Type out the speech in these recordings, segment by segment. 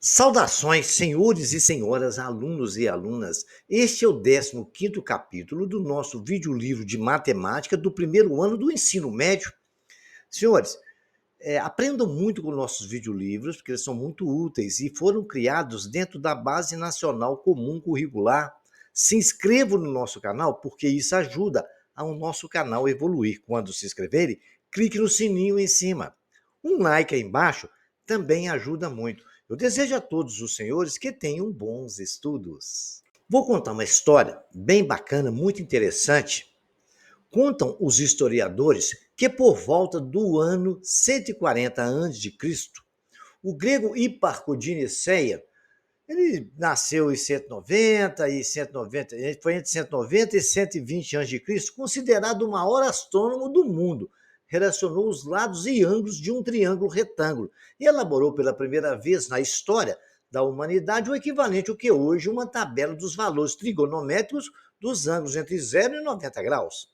Saudações, senhores e senhoras, alunos e alunas. Este é o 15º capítulo do nosso videolivro de matemática do primeiro ano do ensino médio. Senhores, aprendam muito com nossos videolivros, porque eles são muito úteis e foram criados dentro da Base Nacional Comum Curricular. Se inscrevam no nosso canal, porque isso ajuda ao nosso canal evoluir. Quando se inscreverem, clique no sininho em cima. Um like aí embaixo também ajuda muito. Eu desejo a todos os senhores que tenham bons estudos. Vou contar uma história bem bacana, muito interessante. Contam os historiadores que por volta do ano 140 a.C., o grego Hipparco de Niceia, ele nasceu em 190 e 190, foi entre 190 e 120 a.C., considerado o maior astrônomo do mundo. Relacionou os lados e ângulos de um triângulo retângulo e elaborou pela primeira vez na história da humanidade o equivalente ao que hoje uma tabela dos valores trigonométricos dos ângulos entre 0 e 90 graus.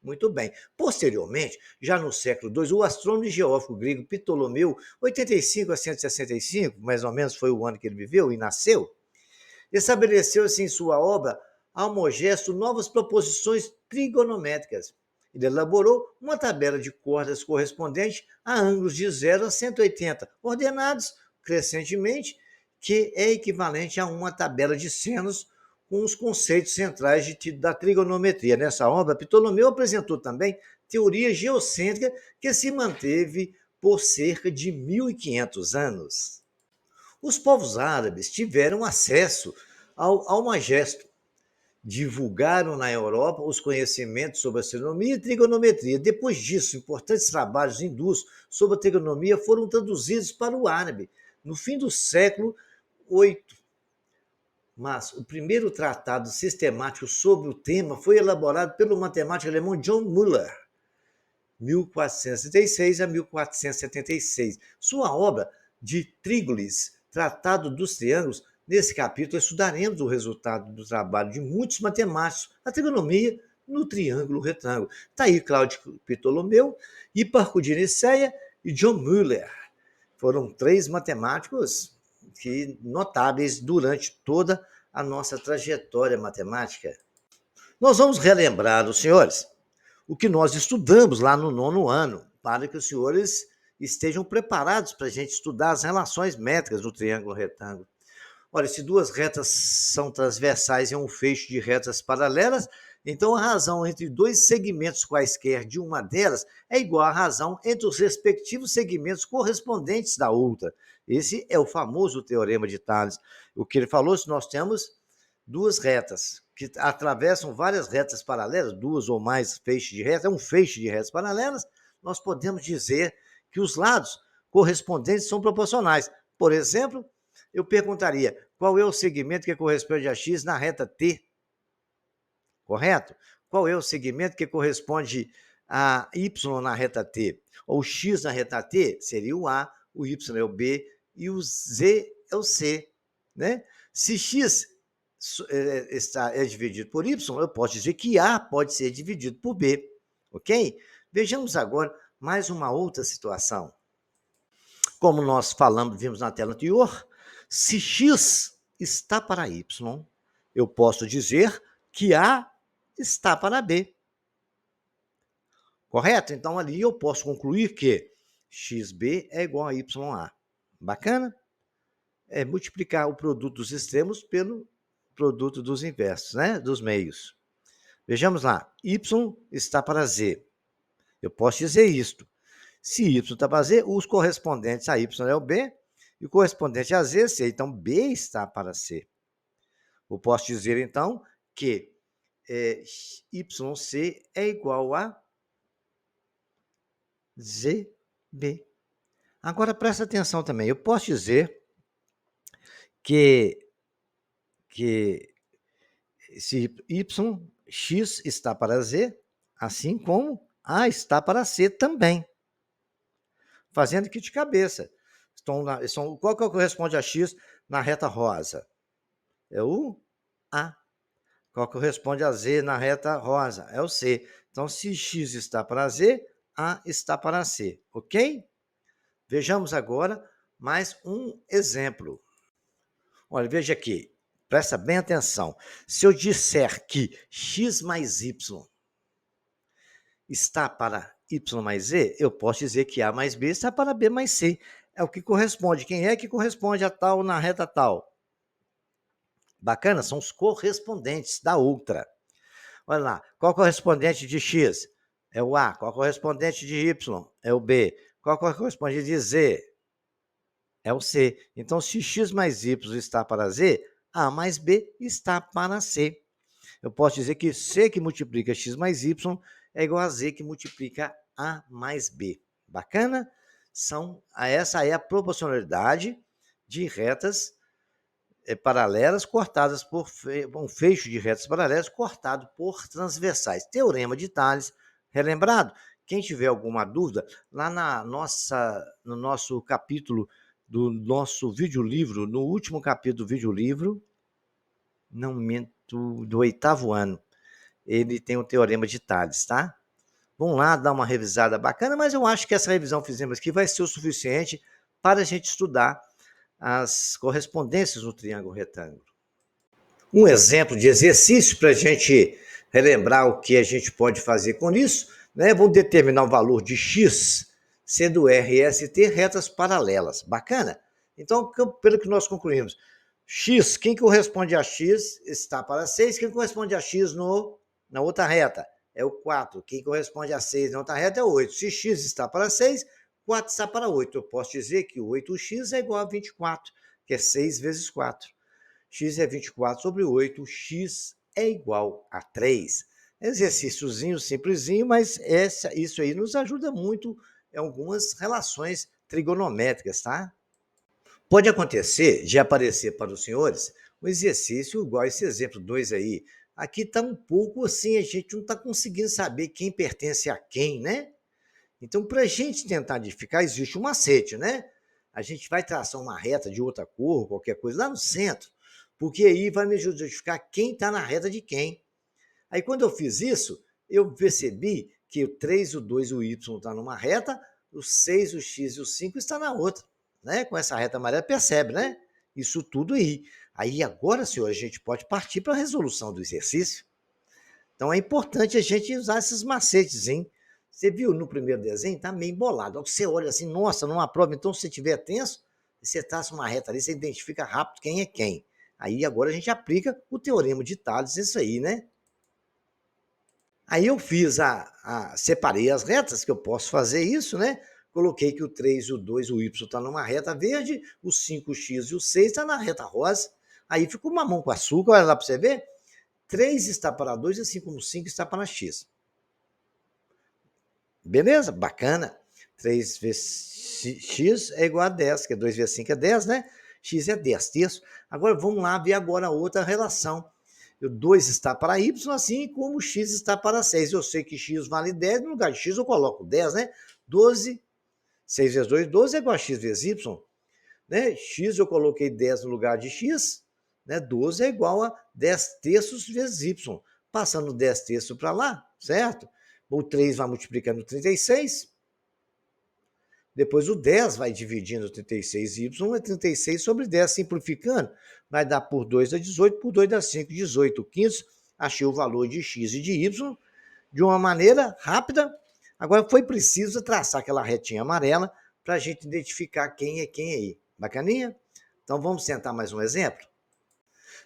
Muito bem. Posteriormente, já no século II, o astrônomo e geógrafo grego Ptolomeu, 85 a 165, mais ou menos foi o ano que ele viveu e nasceu, estabeleceu assim em sua obra Almogesto novas proposições trigonométricas. Ele elaborou uma tabela de cordas correspondente a ângulos de 0 a 180, ordenados crescentemente, que é equivalente a uma tabela de senos com os conceitos centrais da trigonometria. Nessa obra, Ptolomeu apresentou também teoria geocêntrica que se manteve por cerca de 1.500 anos. Os povos árabes tiveram acesso ao Almagesto, divulgaram na Europa os conhecimentos sobre astronomia e trigonometria. Depois disso, importantes trabalhos hindus sobre a trigonomia foram traduzidos para o árabe no fim do século VIII. Mas o primeiro tratado sistemático sobre o tema foi elaborado pelo matemático alemão John Müller, 1476 a 1476. Sua obra de Trígolis, Tratado dos Triângulos, nesse capítulo estudaremos o resultado do trabalho de muitos matemáticos, a trigonomia no triângulo retângulo. Está aí Cláudio Ptolomeu, Hipparco de Niceia e John Müller. Foram três matemáticos notáveis durante toda a nossa trajetória matemática. Nós vamos relembrar os senhores o que nós estudamos lá no 9º ano, para que os senhores estejam preparados para a gente estudar as relações métricas do triângulo retângulo. Olha, se duas retas são transversais em um feixe de retas paralelas, então a razão entre dois segmentos quaisquer de uma delas é igual à razão entre os respectivos segmentos correspondentes da outra. Esse é o famoso teorema de Tales. O que ele falou, se nós temos duas retas que atravessam várias retas paralelas, duas ou mais feixes de retas, é um feixe de retas paralelas, nós podemos dizer que os lados correspondentes são proporcionais. Por exemplo, eu perguntaria, qual é o segmento que corresponde a x na reta t? Correto? Qual é o segmento que corresponde a y na reta t? Ou x na reta t seria o a, o y é o b e o z é o c, né? Se x é dividido por y, eu posso dizer que a pode ser dividido por b, ok? Vejamos agora mais uma outra situação. Como nós falamos, vimos na tela anterior, se x está para y, eu posso dizer que a está para b. Correto? Então, ali eu posso concluir que xb é igual a ya. Bacana? É multiplicar o produto dos extremos pelo produto dos inversos, né? Dos meios. Vejamos lá. Y está para z. Eu posso dizer isto. Se y está para z, os correspondentes a y é o b e o correspondente a z, c. Então, b está para c. Eu posso dizer, então, que YC é igual a ZB. Agora, presta atenção também. Eu posso dizer que se x está para z, assim como a está para c também. Fazendo aqui de cabeça. Qual que corresponde a x na reta rosa? É o A. Qual corresponde a z na reta rosa? É o C. Então, se x está para z, A está para C, ok? Vejamos agora mais um exemplo. Olha, veja aqui, presta bem atenção. Se eu disser que x mais y está para y mais z, eu posso dizer que a mais b está para b mais c. É o que corresponde. Quem é que corresponde a tal na reta tal? Bacana, são os correspondentes da outra. Olha lá, qual correspondente de x? É o A. Qual correspondente de y? É o B. Qual correspondente de z? É o C. Então, se x mais y está para z, A mais B está para C. Eu posso dizer que C que multiplica x mais y é igual a z que multiplica A mais B. Bacana? Essa é a proporcionalidade de retas paralelas cortadas por um fecho de retas paralelas cortado por transversais. Teorema de Tales, relembrado? Quem tiver alguma dúvida, lá no nosso capítulo do nosso videolivro, no último capítulo do videolivro, não minto, do 8º ano, ele tem o Teorema de Tales, tá? Vamos lá dar uma revisada bacana, mas eu acho que essa revisão que fizemos aqui vai ser o suficiente para a gente estudar as correspondências no triângulo retângulo. Um exemplo de exercício para a gente relembrar o que a gente pode fazer com isso, né? Vamos determinar o valor de x, sendo R e S T retas paralelas. Bacana? Então, pelo que nós concluímos, x, quem corresponde a x está para 6, quem corresponde a x na outra reta é o 4, quem corresponde a 6 na outra reta é o 8. Se x está para 6, 4 está para 8. Eu posso dizer que 8x é igual a 24, que é 6 vezes 4. X é 24 sobre 8, x é igual a 3. Exercíciozinho simplesinho, mas isso aí nos ajuda muito em algumas relações trigonométricas, tá? Pode acontecer de aparecer para os senhores um exercício igual esse exemplo 2 aí. Aqui está um pouco assim, a gente não está conseguindo saber quem pertence a quem, né? Então, para a gente tentar identificar, existe um macete, né? A gente vai traçar uma reta de outra cor, qualquer coisa, lá no centro, porque aí vai me justificar quem está na reta de quem. Aí, quando eu fiz isso, eu percebi que o 3, o 2 e o y estão numa reta, o 6, o x e o 5 estão na outra. Né? Com essa reta amarela, percebe, né? Isso tudo aí. Aí, agora, senhor, a gente pode partir para a resolução do exercício. Então, é importante a gente usar esses macetes, hein? Você viu no primeiro desenho, tá meio embolado. Você olha assim, nossa, numa prova, então se você estiver tenso, você traça uma reta ali, você identifica rápido quem é quem. Aí agora a gente aplica o teorema de Tales, isso aí, né? Aí eu fiz separei as retas, que eu posso fazer isso, né? Coloquei que o 3, o 2, o y está numa reta verde, o 5, o x e o 6 está na reta rosa. Aí ficou mamão com açúcar, olha lá para você ver. 3 está para 2, assim como 5 está para x. Beleza? Bacana. 3 vezes x é igual a 10, que é 2 vezes 5 é 10, né? X é 10 terços. Agora vamos lá ver agora outra relação. O 2 está para y, assim como x está para 6. Eu sei que x vale 10, no lugar de x eu coloco 10, né? 12, 6 vezes 2, 12 é igual a x vezes y. Né? X eu coloquei 10 no lugar de x, né? 12 é igual a 10 terços vezes y. Passando 10 terços para lá, certo? O 3 vai multiplicando 36. Depois o 10 vai dividindo 36y, é 36 sobre 10, simplificando. Vai dar por 2 dá 18, por 2 dá 5, 18 quintos. Achei o valor de x e de y de uma maneira rápida. Agora foi preciso traçar aquela retinha amarela para a gente identificar quem é quem aí. Bacaninha? Então vamos tentar mais um exemplo?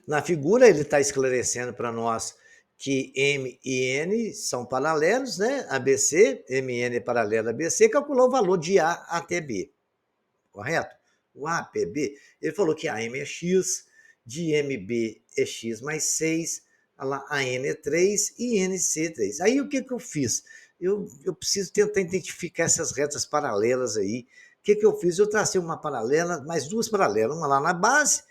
Na figura ele está esclarecendo para nós que M e N são paralelos, né? ABC, MN é paralelo a ABC, calculou o valor de A até B, correto? O A, P, B, ele falou que AM é X, de MB é X mais 6, a N é 3 e NC é 3. Aí o que eu fiz? Eu preciso tentar identificar essas retas paralelas aí. O que eu fiz? Eu tracei uma paralela, mais duas paralelas, uma lá na base,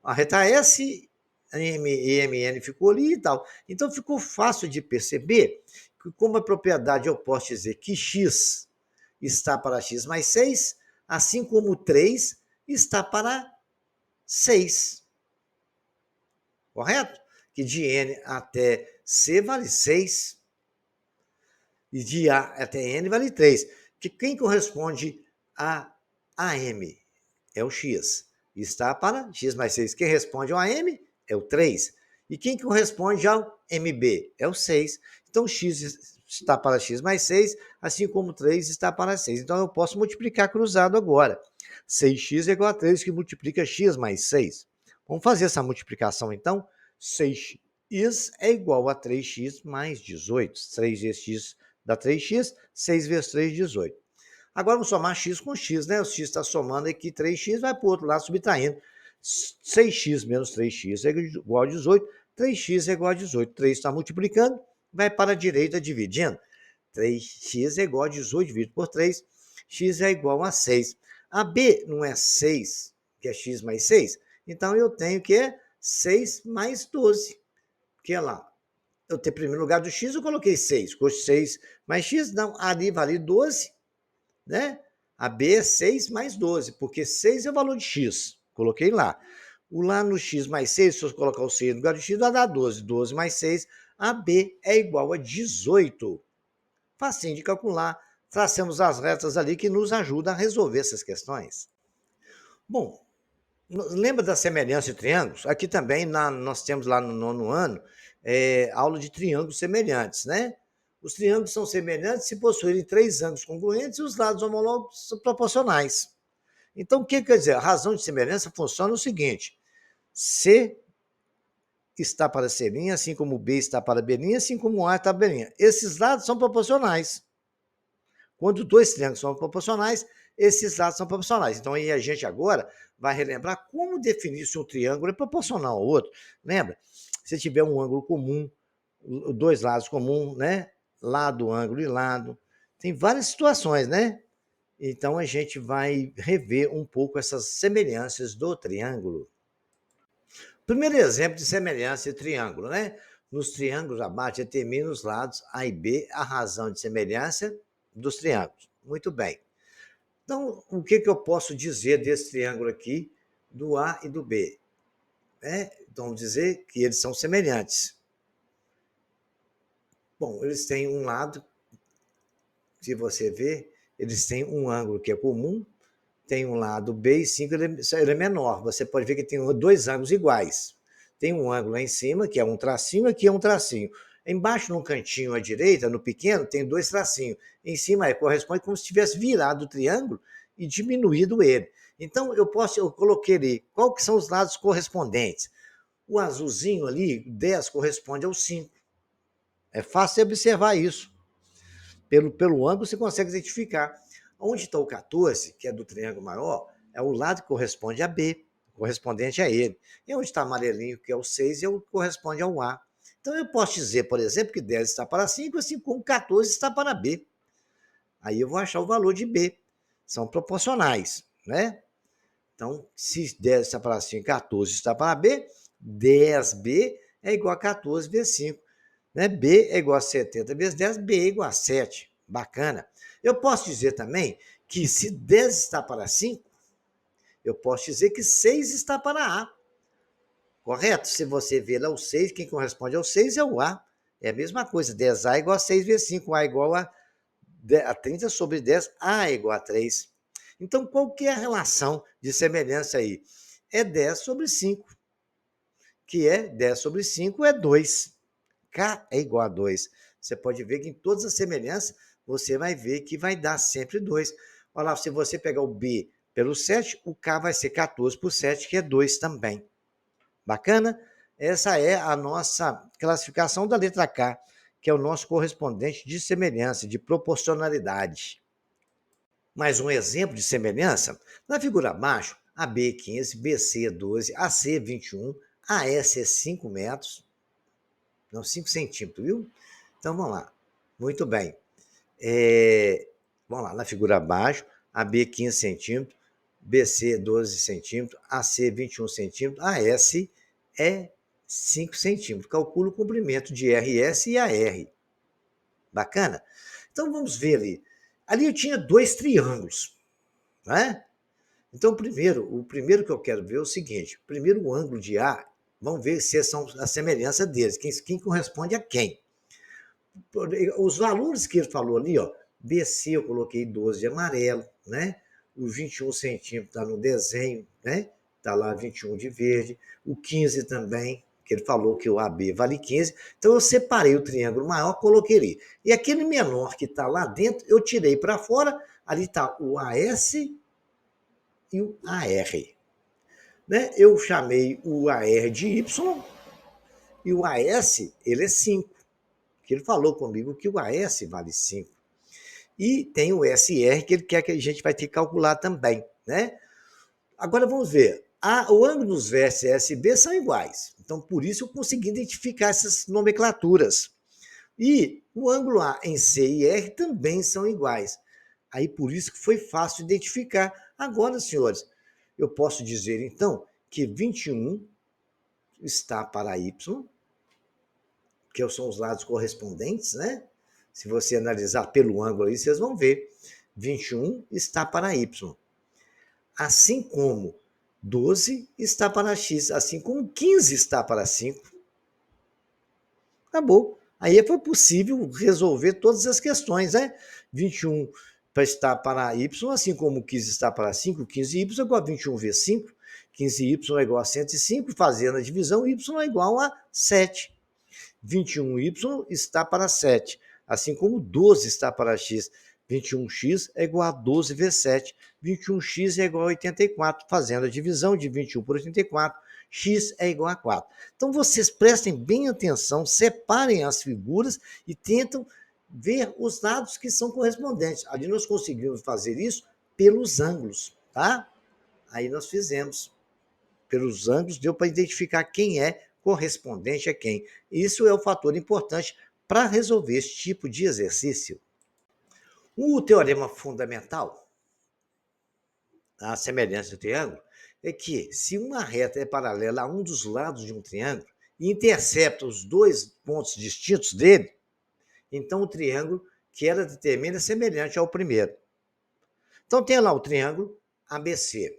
a reta S, M e MN ficou ali e tal. Então ficou fácil de perceber que, como a propriedade eu posso dizer que X está para X mais 6, assim como 3 está para 6. Correto? Que de N até C vale 6 e de A até N vale 3. Que quem corresponde a AM? é o x. Está para x mais 6. Quem responde ao AM é o 3. E quem corresponde ao MB? É o 6. Então, x está para x mais 6, assim como 3 está para 6. Então, eu posso multiplicar cruzado agora. 6x é igual a 3, que multiplica x mais 6. Vamos fazer essa multiplicação, então. 6x é igual a 3x mais 18. 3 vezes x dá 3x, 6 vezes 3, 18. Agora vamos somar x com x, né? O x está somando aqui 3x, vai para o outro lado subtraindo. 6x menos 3x é igual a 18, 3x é igual a 18. 3 está multiplicando, vai para a direita dividindo. 3x é igual a 18 dividido por 3, x é igual a 6. A b não é 6, que é x mais 6, então eu tenho que é 6 mais 12, que é lá. Eu tenho primeiro lugar do x, eu coloquei 6, ficou 6 mais x, não, ali vale 12, né? A B é 6 mais 12, porque 6 é o valor de x. Coloquei lá. O lá no x mais 6, se eu colocar o 6 no lugar do x, vai dar 12. 12 mais 6, a B é igual a 18. Facinho de calcular. Traçamos as retas ali que nos ajudam a resolver essas questões. Bom, lembra da semelhança de triângulos? Aqui também nós temos lá no 9º ano aula de triângulos semelhantes, né? Os triângulos são semelhantes se possuírem 3 ângulos congruentes e os lados homólogos são proporcionais. Então, o que quer dizer? A razão de semelhança funciona o seguinte: C está para C', assim como B está para B', assim como A está para B'. Esses lados são proporcionais. Quando dois triângulos são proporcionais, esses lados são proporcionais. Então, aí a gente agora vai relembrar como definir se um triângulo é proporcional ao outro. Lembra? Se tiver um ângulo comum, dois lados comuns, né? Lado, ângulo e lado. Tem várias situações, né? Então, a gente vai rever um pouco essas semelhanças do triângulo. Primeiro exemplo de semelhança de triângulo, né? Nos triângulos abaixo determina os lados A e B, a razão de semelhança dos triângulos. Muito bem. Então, o que eu posso dizer desse triângulo aqui, do A e do B? Então, vamos dizer que eles são semelhantes. Bom, eles têm um lado, se você ver, eles têm um ângulo que é comum, tem um lado B e 5 ele é menor. Você pode ver que tem dois ângulos iguais. Tem um ângulo lá em cima, que é um tracinho, aqui é um tracinho. Embaixo, no cantinho à direita, no pequeno, tem dois tracinhos. Em cima corresponde como se tivesse virado o triângulo e diminuído ele. Então, eu coloquei ali, qual que são os lados correspondentes? O azulzinho ali, 10, corresponde ao 5. É fácil observar isso. Pelo ângulo, você consegue identificar. Onde está o 14, que é do triângulo maior, é o lado que corresponde a B, correspondente a ele. E onde está amarelinho, que é o 6, é o que corresponde ao A. Então, eu posso dizer, por exemplo, que 10 está para 5, assim como 14 está para B. Aí eu vou achar o valor de B. São proporcionais, né? Então, se 10 está para 5 e 14 está para B, 10B é igual a 14 vezes 5. Né? B é igual a 70 vezes 10, B é igual a 7. Bacana. Eu posso dizer também que se 10 está para 5, eu posso dizer que 6 está para A. Correto? Se você ver lá o 6, quem corresponde ao 6 é o A. É a mesma coisa, 10A é igual a 6 vezes 5, A é igual a 30 sobre 10, A é igual a 3. Então, qual que é a relação de semelhança aí? É 10 sobre 5, que é 10 sobre 5 é 2. K é igual a 2. Você pode ver que em todas as semelhanças, você vai ver que vai dar sempre 2. Olha lá, se você pegar o B pelo 7, o K vai ser 14 por 7, que é 2 também. Bacana? Essa é a nossa classificação da letra K, que é o nosso correspondente de semelhança, de proporcionalidade. Mais um exemplo de semelhança, na figura abaixo, AB é 15, BC é 12, AC é 21, AS é 5 metros, não, 5 centímetros, viu? Então, vamos lá. Muito bem. Vamos lá, na figura abaixo, AB 15 centímetros, BC 12 centímetros, AC 21 centímetros, AS é 5 centímetros. Calcula o comprimento de RS e AR. Bacana? Então, vamos ver ali. Ali eu tinha dois triângulos, né? Então, o primeiro que eu quero ver é o seguinte. Primeiro, o ângulo de A, vamos ver se são a semelhança deles, quem corresponde a quem. Os valores que ele falou ali, ó, BC eu coloquei 12 de amarelo, né? os 21 centímetros está no desenho, né? Está lá 21 de verde, o 15 também, que ele falou que o AB vale 15. Então eu separei o triângulo maior, coloquei ali. E aquele menor que está lá dentro, eu tirei para fora, ali está o AS e o AR. Né? Eu chamei o AR de Y e o AS, ele é 5. Que ele falou comigo que o AS vale 5. E tem o SR, que ele quer que a gente vai ter que calcular também. Né? Agora vamos ver. O ângulo dos vértices SB são iguais. Então, por isso eu consegui identificar essas nomenclaturas. E o ângulo A em C e R também são iguais. Aí, por isso que foi fácil identificar. Agora, senhores, eu posso dizer, então, que 21 está para Y, que são os lados correspondentes, né? Se você analisar pelo ângulo aí, vocês vão ver. 21 está para Y. Assim como 12 está para X, assim como 15 está para 5. Acabou. Aí foi possível resolver todas as questões, né? 21 para estar para Y, assim como 15 está para 5, 15y é igual a 21 vezes 5, 15y é igual a 105, fazendo a divisão, y é igual a 7. 21y está para 7, assim como 12 está para x. 21x é igual a 12 vezes 7. 21x é igual a 84, fazendo a divisão de 21 por 84, x é igual a 4. Então vocês prestem bem atenção, separem as figuras e tentam ver os lados que são correspondentes. Ali nós conseguimos fazer isso pelos ângulos, tá? Aí nós fizemos. Pelos ângulos deu para identificar quem é correspondente a quem. Isso é o fator importante para resolver esse tipo de exercício. O teorema fundamental, a semelhança do triângulo, é que se uma reta é paralela a um dos lados de um triângulo e intercepta os dois pontos distintos dele, então o triângulo que ela determina é semelhante ao primeiro. Então tem lá o triângulo ABC.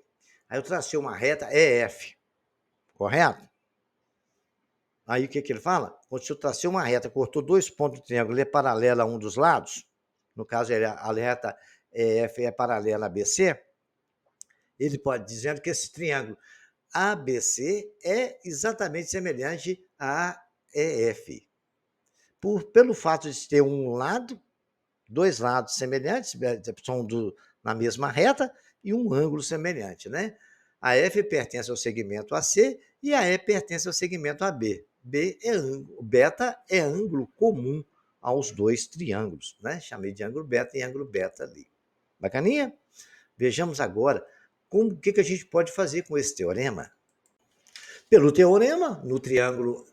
Aí eu tracei uma reta EF, correto? Aí o que ele fala? Quando eu tracei uma reta, cortou dois pontos do triângulo, ele é paralela a um dos lados, no caso a reta EF é paralela a BC, ele pode dizer que esse triângulo ABC é exatamente semelhante a EF. Pelo fato de ter um lado, dois lados semelhantes, são na mesma reta, e um ângulo semelhante, né? A F pertence ao segmento AC e a E pertence ao segmento AB. Beta é ângulo comum aos dois triângulos, né? Chamei de ângulo beta e ângulo beta ali. Bacaninha? Vejamos agora o que a gente pode fazer com esse teorema. Pelo teorema, no triângulo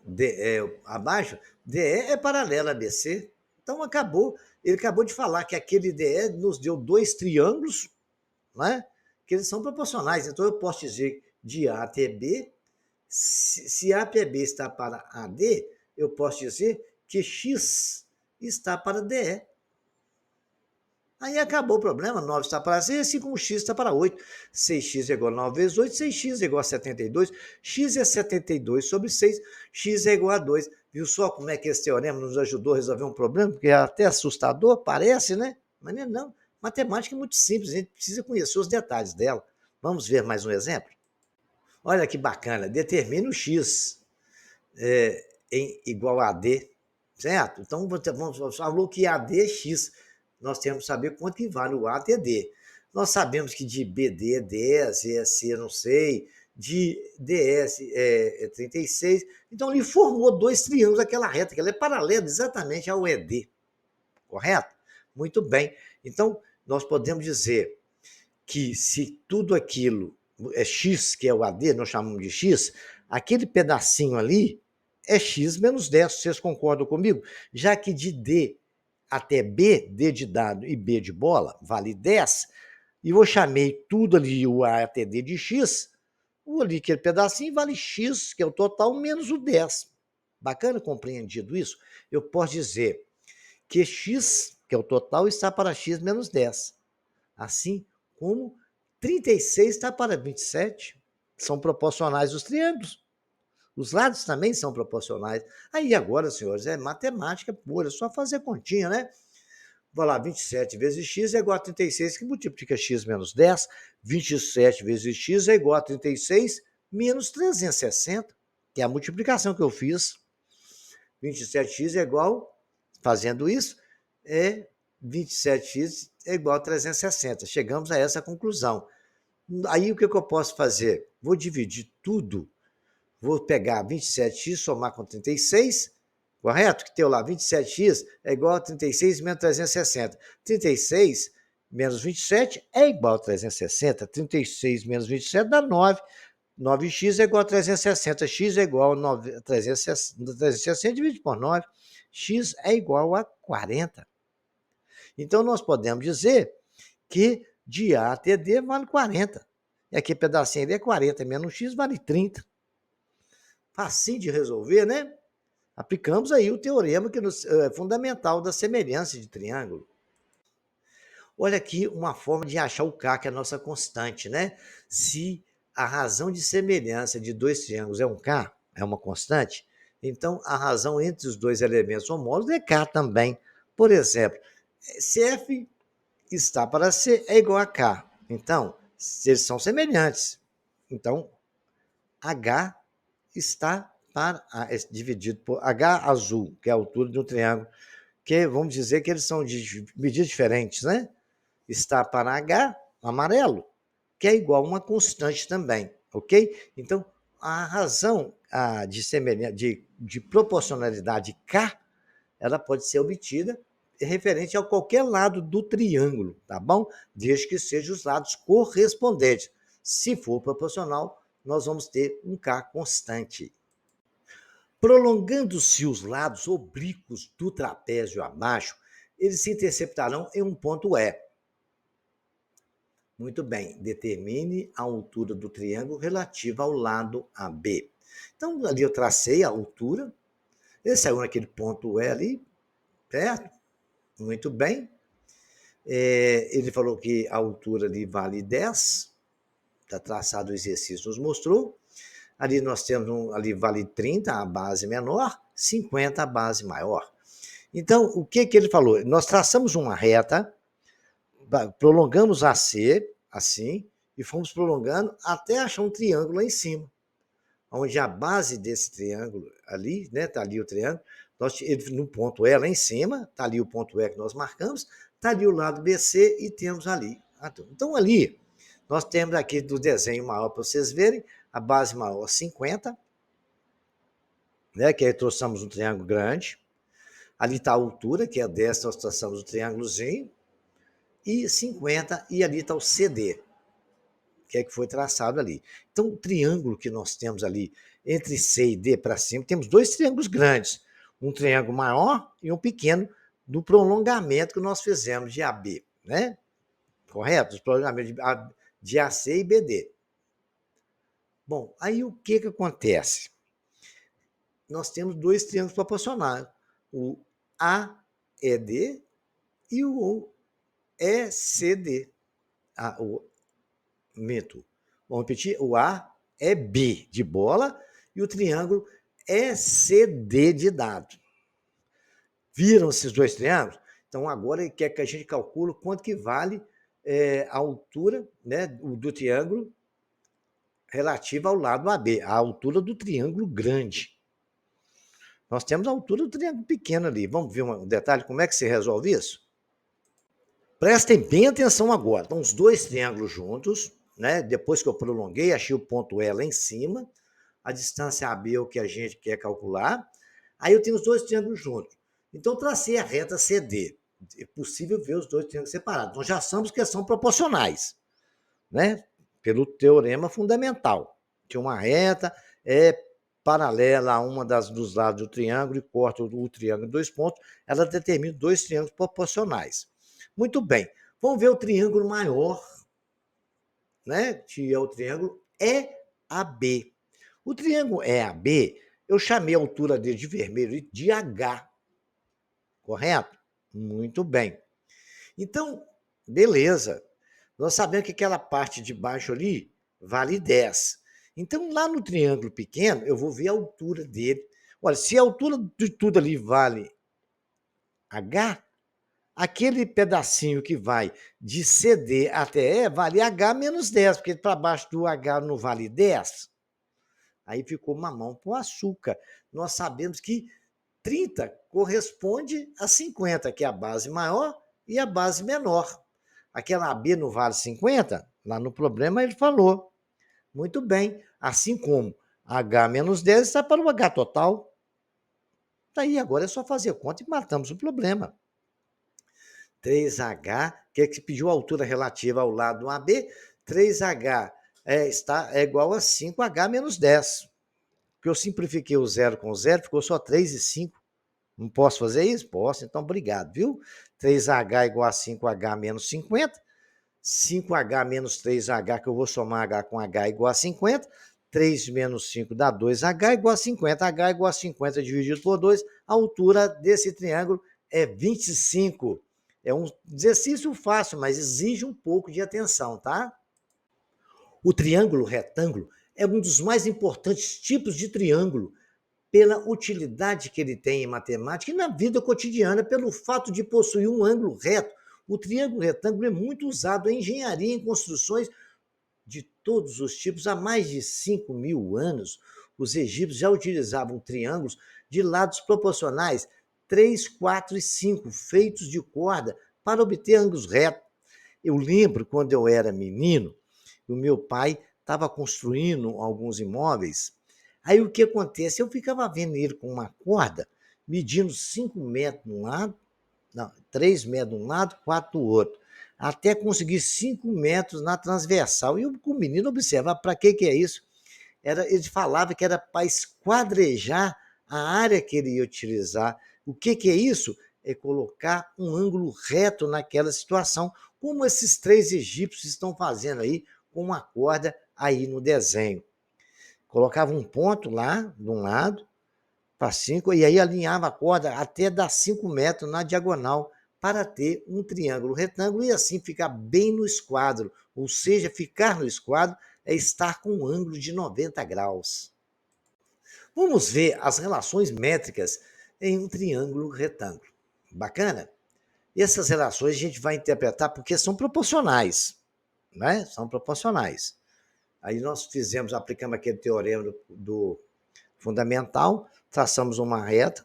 abaixo, DE é paralelo a BC. Então acabou. Ele acabou de falar que aquele DE nos deu dois triângulos, né? Que eles são proporcionais. Então eu posso dizer de A até B, se A até B está para AD, eu posso dizer que X está para DE. Aí acabou o problema, 9 está para 6, assim como x está para 8. 6x é igual a 9 vezes 8, 6x é igual a 72. X é 72 sobre 6, x é igual a 2. Viu só como é que esse teorema nos ajudou a resolver um problema? Porque é até assustador, parece, né? Mas não. Matemática é muito simples, a gente precisa conhecer os detalhes dela. Vamos ver mais um exemplo? Olha que bacana, determine o x igual a AD, certo? Então, falou que AD é x. Nós temos que saber quanto que vale o A até D. Nós sabemos que de BD é 10, EC não sei, de DS é 36. Então, ele formou dois triângulos, aquela reta, que ela é paralela exatamente ao ED. Correto? Muito bem. Então, nós podemos dizer que se tudo aquilo é X, que é o AD, nós chamamos de X, aquele pedacinho ali é X menos 10, vocês concordam comigo? Já que de D até B, D de dado e B de bola, vale 10, e eu chamei tudo ali, o A até D de X, ali aquele pedacinho vale X, que é o total, menos o 10. Bacana compreendido isso? Eu posso dizer que X, que é o total, está para X menos 10. Assim como 36 está para 27. São proporcionais os triângulos. Os lados também são proporcionais. Aí agora, senhores, é matemática pura, é só fazer continha, né? vai lá, 27 vezes x é igual a 36, que multiplica x menos 10. 27 vezes x é igual a 36 menos 360, que é a multiplicação que eu fiz. 27x é igual, fazendo isso, 27x é igual a 360. Chegamos a essa conclusão. Aí o que eu posso fazer? Vou dividir tudo. Vou pegar 27x, somar com 36, correto? Que tem lá 27x é igual a 36 menos 360. 36 menos 27 é igual a 360. 36 menos 27 dá 9. 9x é igual a 360. X é igual a 360 dividido por 9. X é igual a 40. Então, nós podemos dizer que de A até D vale 40. E aqui, pedacinho ali é 40, menos x vale 30. Facinho de resolver, né? Aplicamos aí o teorema que é fundamental da semelhança de triângulo. Olha aqui uma forma de achar o K, que é a nossa constante, né? Se a razão de semelhança de dois triângulos é um K, é uma constante, então a razão entre os dois elementos homólogos é K também. Por exemplo, se F está para C é igual a K. Então, eles são semelhantes. Então, H está para dividido por H azul, que é a altura de um triângulo, que vamos dizer que eles são de medidas diferentes, né? Está para H amarelo, que é igual a uma constante também, ok? Então, a razão de proporcionalidade K, ela pode ser obtida referente a qualquer lado do triângulo, tá bom? Desde que sejam os lados correspondentes. Se for proporcional, nós vamos ter um K constante. Prolongando-se os lados oblíquos do trapézio abaixo, eles se interceptarão em um ponto E. Muito bem, determine a altura do triângulo relativa ao lado AB. Então, ali eu tracei a altura, ele saiu naquele ponto E ali, certo? Muito bem. Ele falou que a altura ali vale 10, está traçado o exercício, nos mostrou. Ali nós temos, ali vale 30, a base menor, 50, a base maior. Então, o que ele falou? Nós traçamos uma reta, prolongamos a C, assim, e fomos prolongando até achar um triângulo lá em cima, onde a base desse triângulo ali, né, está ali o triângulo, no ponto E lá em cima, está ali o ponto E que nós marcamos, está ali o lado BC e temos ali. Então, ali, nós temos aqui do desenho maior para vocês verem, a base maior 50, né, que aí trouxemos um triângulo grande. Ali está a altura, que é 10, nós traçamos o triângulozinho, e 50, e ali está o CD, que foi traçado ali. Então, o triângulo que nós temos ali, entre C e D para cima, temos dois triângulos grandes, um triângulo maior e um pequeno, do prolongamento que nós fizemos de AB, né? Correto? Os prolongamentos de AC e BD. Bom, aí o que acontece? Nós temos dois triângulos proporcionais, o AED e o ECD. Vamos repetir, o A é B de bola e o triângulo é CD de dado. Viram esses dois triângulos? Então, agora ele quer que a gente calcule quanto que vale a altura, né, do triângulo relativa ao lado AB, a altura do triângulo grande. Nós temos a altura do triângulo pequeno ali. Vamos ver um detalhe, como é que se resolve isso? Prestem bem atenção agora. Então, os dois triângulos juntos, né? Depois que eu prolonguei, achei o ponto E lá em cima, a distância AB é o que a gente quer calcular. Aí eu tenho os dois triângulos juntos. Então, tracei a reta CD. É possível ver os dois triângulos separados. Então, já sabemos que são proporcionais, né? Pelo teorema fundamental, que uma reta é paralela a uma dos lados do triângulo e corta o triângulo em dois pontos, ela determina dois triângulos proporcionais. Muito bem, vamos ver o triângulo maior, né? Que é o triângulo EAB. O triângulo EAB, eu chamei a altura dele de vermelho de H, correto? Muito bem. Então, beleza. Nós sabemos que aquela parte de baixo ali vale 10. Então, lá no triângulo pequeno, eu vou ver a altura dele. Olha, se a altura de tudo ali vale H, aquele pedacinho que vai de CD até E vale H menos 10, porque para baixo do H não vale 10. Aí ficou mamão com açúcar. Nós sabemos que 30 corresponde a 50, que é a base maior e a base menor. Aquela AB não vale 50? Lá no problema ele falou. Muito bem. Assim como H menos 10 está para o H total. Daí agora é só fazer conta e matamos o problema. 3H, que é que pediu a altura relativa ao lado AB, 3H é igual a 5H menos 10. Porque eu simplifiquei o zero com zero, ficou só 3 e 5. Não posso fazer isso? Posso, então obrigado, viu? 3H igual a 5H menos 50. 5H menos 3H, que eu vou somar H com H igual a 50. 3 menos 5 dá 2H igual a 50. H igual a 50 dividido por 2. A altura desse triângulo é 25. É um exercício fácil, mas exige um pouco de atenção, tá? O triângulo retângulo é um dos mais importantes tipos de triângulo pela utilidade que ele tem em matemática e na vida cotidiana, pelo fato de possuir um ângulo reto. O triângulo retângulo é muito usado em engenharia, em construções de todos os tipos. Há mais de 5.000 anos, os egípcios já utilizavam triângulos de lados proporcionais 3, 4 e 5, feitos de corda, para obter ângulos retos. Eu lembro quando eu era menino, o meu pai estava construindo alguns imóveis. Aí o que acontece? Eu ficava vendo ele com uma corda, medindo 5 metros de um lado, não, 3 metros de um lado, 4 do outro, até conseguir 5 metros na transversal. E o menino observava, para que é isso? Ele falava que era para esquadrejar a área que ele ia utilizar. O que é isso? É colocar um ângulo reto naquela situação, como esses 3 egípcios estão fazendo aí com uma corda aí no desenho. Colocava um ponto lá, de um lado, para 5, e aí alinhava a corda até dar 5 metros na diagonal, para ter um triângulo retângulo e assim ficar bem no esquadro. Ou seja, ficar no esquadro é estar com um ângulo de 90 graus. Vamos ver as relações métricas em um triângulo retângulo. Bacana? E essas relações a gente vai interpretar porque são proporcionais, né? São proporcionais. Aí nós aplicamos aquele teorema do fundamental, traçamos uma reta,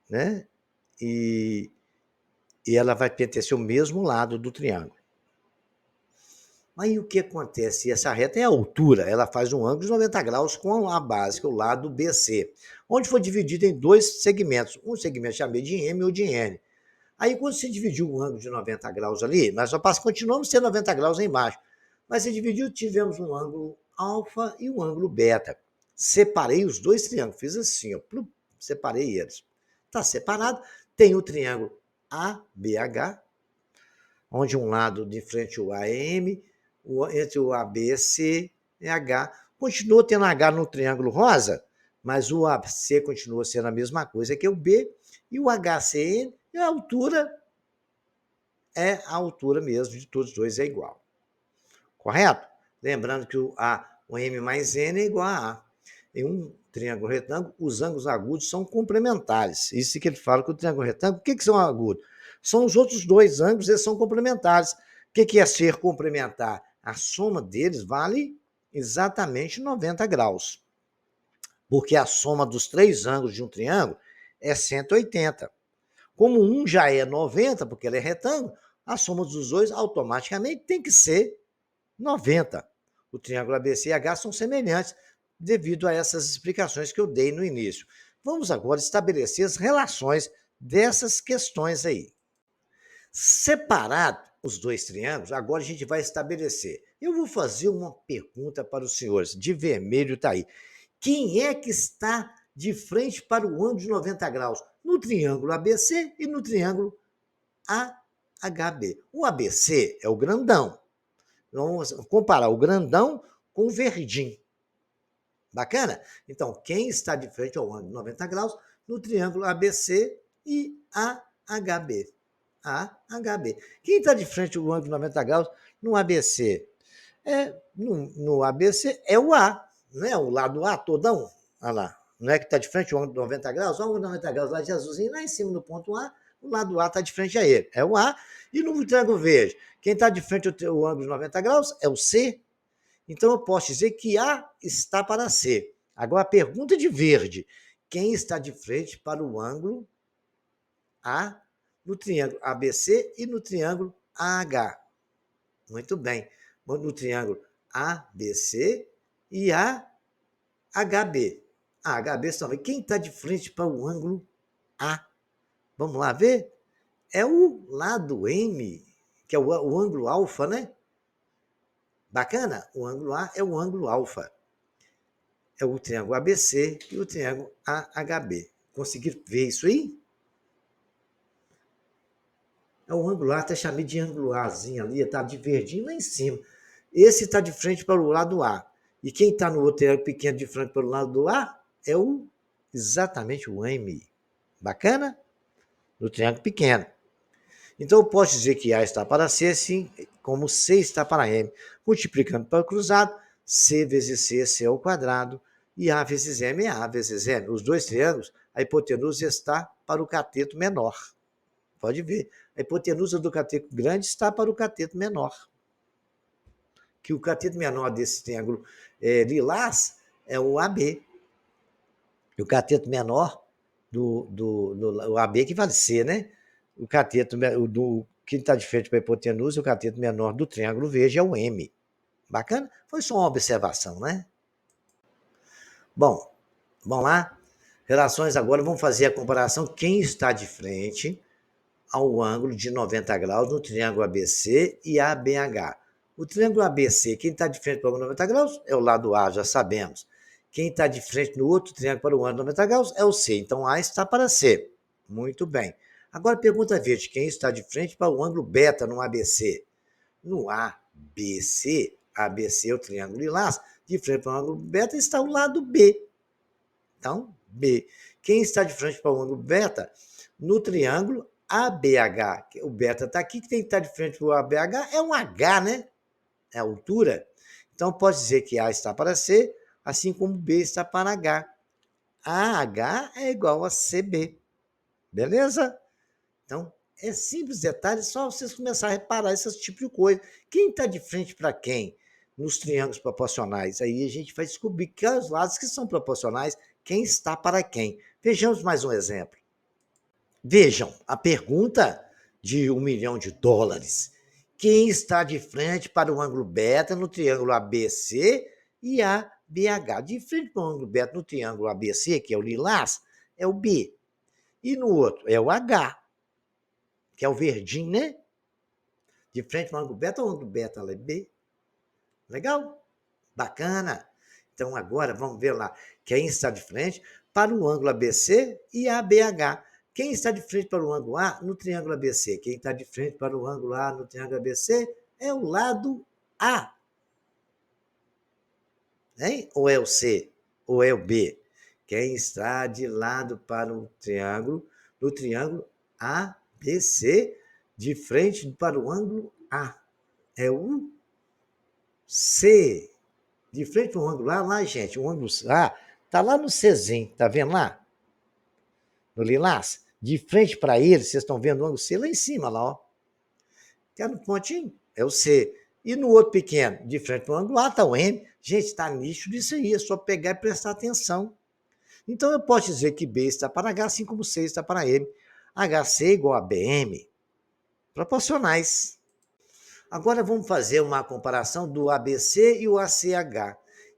né? E ela vai pertencer ao mesmo lado do triângulo. Aí o que acontece? Essa reta é a altura, ela faz um ângulo de 90 graus com a base, que é o lado BC, onde foi dividido em 2 segmentos. Um segmento chamei de M ou de N. Aí quando você dividiu um ângulo de 90 graus ali, nós continuamos tendo 90 graus aí embaixo, mas você dividiu, tivemos um ângulo alfa e um ângulo beta. Separei os 2 triângulos, fiz assim, ó, separei eles. Está separado, tem o triângulo ABH, onde um lado de frente o A é M, entre o ABC e H. Continua tendo H no triângulo rosa, mas o AC continua sendo a mesma coisa que o B, e o HCN, a altura é a altura mesmo de todos os dois, é igual. Correto? Lembrando que o M mais N é igual a A. Em um triângulo retângulo, os ângulos agudos são complementares. Isso que ele fala que o triângulo retângulo, o que são agudos? São os outros 2 ângulos, eles são complementares. O que é ser complementar? A soma deles vale exatamente 90 graus. Porque a soma dos 3 ângulos de um triângulo é 180. Como um já é 90, porque ele é retângulo, a soma dos 2 automaticamente tem que ser 90. O triângulo ABC e H são semelhantes devido a essas explicações que eu dei no início. Vamos agora estabelecer as relações dessas questões aí. Separado os 2 triângulos, agora a gente vai estabelecer. Eu vou fazer uma pergunta para os senhores. De vermelho está aí. Quem é que está de frente para o ângulo de 90 graus? No triângulo ABC e no triângulo AHB. O ABC é o grandão. Vamos comparar o grandão com o verdinho. Bacana? Então, quem está de frente ao ângulo de 90 graus no triângulo ABC e AHB? AHB. Quem está de frente ao ângulo de 90 graus no ABC? No ABC é o A, não é? O lado A todão. Olha lá. Não é que está de frente ao ângulo de 90 graus? O ângulo de 90 graus lá de azulzinho, lá em cima do ponto A, o lado A está de frente a ele, é o A. E no triângulo verde, quem está de frente ao ângulo de 90 graus é o C. Então eu posso dizer que A está para C. Agora a pergunta de verde, quem está de frente para o ângulo A no triângulo ABC e no triângulo AH? Muito bem. No triângulo ABC e AHB. AHB também. Quem está de frente para o ângulo A? Vamos lá ver? É o lado M, que é o ângulo alfa, né? Bacana? O ângulo A é o ângulo alfa. É o triângulo ABC e o triângulo AHB. Conseguiram ver isso aí? É o ângulo A, até chamei de ângulo Azinho ali, está de verdinho lá em cima. Esse está de frente para o lado A. E quem está no outro triângulo pequeno de frente para o lado do A é exatamente o M. Bacana? No triângulo pequeno. Então eu posso dizer que A está para C, assim como C está para M. Multiplicando para o cruzado, C vezes C é C ao quadrado, e A vezes M é A vezes M. Os dois triângulos, a hipotenusa está para o cateto menor. Pode ver. A hipotenusa do cateto grande está para o cateto menor. Que o cateto menor desse triângulo lilás é o AB. E o cateto menor do AB que vale C, né? O cateto que está de frente para a hipotenusa, o cateto menor do triângulo verde é o M. Bacana? Foi só uma observação, né? Bom, vamos lá? Relações agora, vamos fazer a comparação. Quem está de frente ao ângulo de 90 graus no triângulo ABC e ABH. O triângulo ABC, quem está de frente para o ângulo de 90 graus é o lado A, já sabemos. Quem está de frente no outro triângulo para o ângulo de 90 graus é o C. Então, A está para C. Muito bem. Agora, pergunta verde. Quem está de frente para o ângulo beta no ABC? No ABC, ABC é o triângulo lilás, de frente para o ângulo beta está o lado B. Então, B. Quem está de frente para o ângulo beta? No triângulo ABH. O beta está aqui, que tem que estar de frente para o ABH é um H, né? É a altura. Então, pode dizer que A está para C, assim como B está para H. AH é igual a CB. Beleza? Então, é simples detalhe, só vocês começarem a reparar esse tipo de coisa. Quem está de frente para quem? Nos triângulos proporcionais. Aí a gente vai descobrir que os lados que são proporcionais, quem está para quem. Vejamos mais um exemplo. Vejam, a pergunta de $1 milhão. Quem está de frente para o ângulo beta no triângulo ABC e ABH? De frente para o ângulo beta no triângulo ABC, que é o lilás, é o B. E no outro é o H, que é o verdinho, né? De frente para o ângulo beta, o ângulo beta é B. Legal? Bacana. Então agora vamos ver lá quem está de frente para o ângulo ABC e ABH. Quem está de frente para o ângulo A no triângulo ABC? Quem está de frente para o ângulo A no triângulo ABC é o lado A. Hein? Ou é o C? Ou é o B? Quem está de lado para o triângulo, no triângulo ABC, de frente para o ângulo A? É o C. De frente para o ângulo A, lá, gente, o ângulo A está lá no Czinho, tá vendo lá? No lilás? De frente para ele, vocês estão vendo o ângulo C lá em cima, lá, ó. Que é no pontinho, é o C. E no outro pequeno, de frente para o ângulo A, está o M. Gente, está nítido isso aí, é só pegar e prestar atenção. Então, eu posso dizer que B está para H, assim como C está para M. HC é igual a BM. Proporcionais. Agora, vamos fazer uma comparação do ABC e o ACH.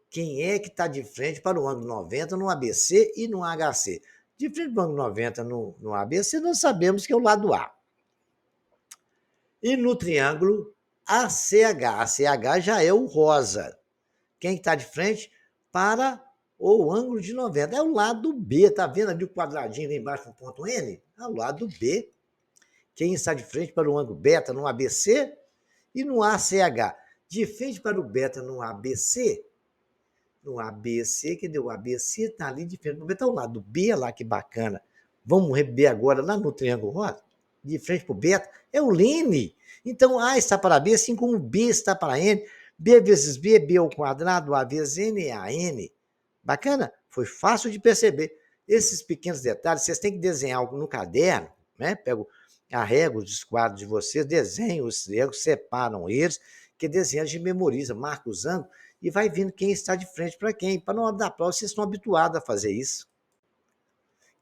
Quem é que está de frente para o ângulo 90 no ABC e no HC? De frente para o ângulo 90 no ABC, nós sabemos que é o lado A. E no triângulo ACH. ACH já é o rosa. Quem está de frente para o ângulo de 90? É o lado B. Está vendo ali o quadradinho ali embaixo no ponto N? É o lado B. Quem está de frente para o ângulo beta no ABC e no ACH? De frente para o beta no ABC, cadê o ABC? Está ali de frente para o beta, o lado B, lá que bacana. Vamos rever agora lá no triângulo rosa, de frente para o beta, é o Lene. Então, A está para B, assim como B está para N. B vezes B, B ao quadrado, A vezes N é AN. Bacana? Foi fácil de perceber. Esses pequenos detalhes, vocês têm que desenhar algo no caderno, né? Arrego os quadros de vocês, desenho os triângulos, separam eles, que desenha, a gente memoriza, marca os ângulos e vai vendo quem está de frente para quem. Para na hora da prova, vocês estão habituados a fazer isso.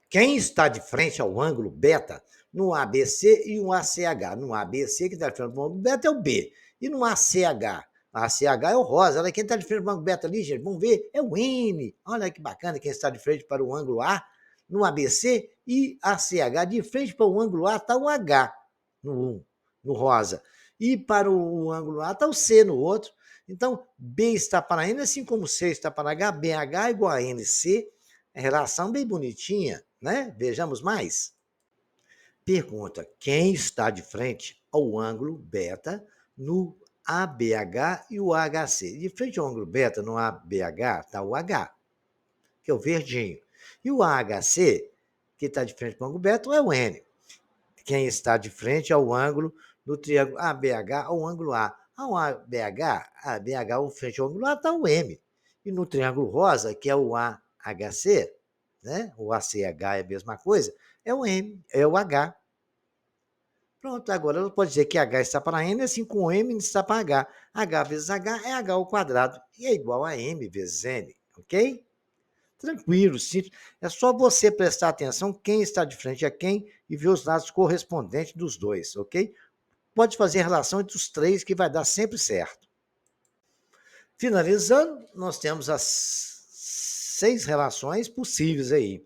Quem está de frente ao ângulo beta, no ABC e no ACH. No ABC, que está de frente ao ângulo beta é o B. E no ACH? ACH é o rosa. Olha, quem está de frente para o ângulo beta ali, gente, vamos ver, é o N. Olha que bacana, quem está de frente para o ângulo A, no ABC e ACH. De frente para o ângulo A está o H, no rosa. E para o ângulo A está o C no outro. Então, B está para N, assim como C está para H, BH é igual a NC. É relação bem bonitinha, né? Vejamos mais. Pergunta: quem está de frente ao ângulo beta no ABH e o HC? De frente ao ângulo beta no ABH está o H, que é o verdinho. E o AHC, que está de frente ao ângulo beta, é o N. Quem está de frente ao ângulo do triângulo ABH ao ângulo A? Ao ABH, o frente ao ângulo A está o M. E no triângulo rosa, que é o AHC, né? O ACH é a mesma coisa, é o M, é o H. Pronto, agora ela pode dizer que H está para N, assim como M está para H. H vezes H é H ao quadrado, e é igual a M vezes N, ok? Tranquilo, simples. É só você prestar atenção quem está de frente a quem e ver os lados correspondentes dos dois, ok? Pode fazer relação entre os três que vai dar sempre certo. Finalizando, nós temos as 6 relações possíveis aí,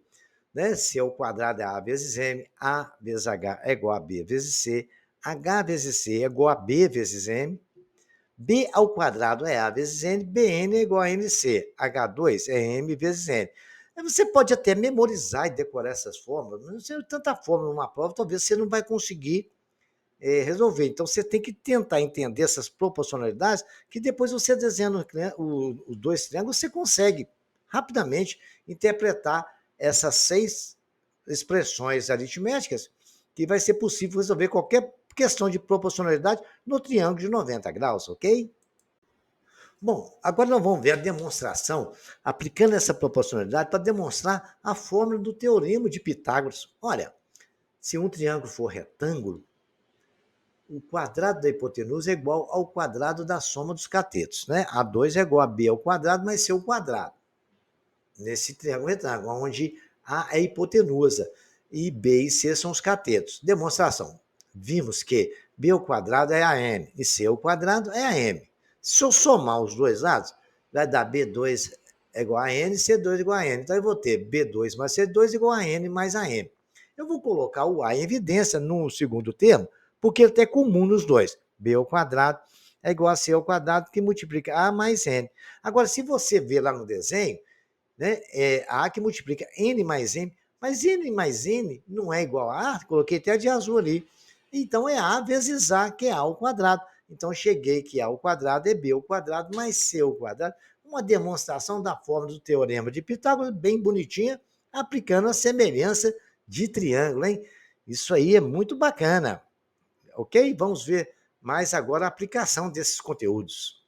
né? Se ao quadrado é A vezes M, A vezes H é igual a B vezes C, H vezes C é igual a B vezes M, B ao quadrado é A vezes N, BN é igual a NC, H2 é M vezes N. Você pode até memorizar e decorar essas fórmulas, mas não tem tanta fórmula numa prova, talvez você não vai conseguir resolver. Então, você tem que tentar entender essas proporcionalidades, que depois você desenhando os dois triângulos, você consegue rapidamente interpretar essas 6 expressões aritméticas, que vai ser possível resolver qualquer questão de proporcionalidade no triângulo de 90 graus, ok? Bom, agora nós vamos ver a demonstração, aplicando essa proporcionalidade para demonstrar a fórmula do teorema de Pitágoras. Olha, se um triângulo for retângulo, o quadrado da hipotenusa é igual ao quadrado da soma dos catetos, né? A2 é igual a B ao quadrado mais C ao quadrado. Nesse triângulo retângulo, onde A é a hipotenusa e B e C são os catetos. Demonstração. Vimos que B ao quadrado é a N e C ao quadrado é a M. Se eu somar os dois lados, vai dar B2 é igual a N e C2 igual a N. Então, eu vou ter B2 mais C2 igual a N mais a M. Eu vou colocar o A em evidência no segundo termo, porque ele é comum nos dois. B ao quadrado é igual a C ao quadrado, que multiplica A mais N. Agora, se você ver lá no desenho, né, é A que multiplica N mais M, mas N mais N não é igual a A, coloquei até de azul ali. Então, é A vezes A, que é A ao quadrado. Então, cheguei que A ao quadrado é B ao quadrado mais C ao quadrado. Uma demonstração da fórmula do teorema de Pitágoras, bem bonitinha, aplicando a semelhança de triângulo, hein? Isso aí é muito bacana. Ok? Vamos ver mais agora a aplicação desses conteúdos.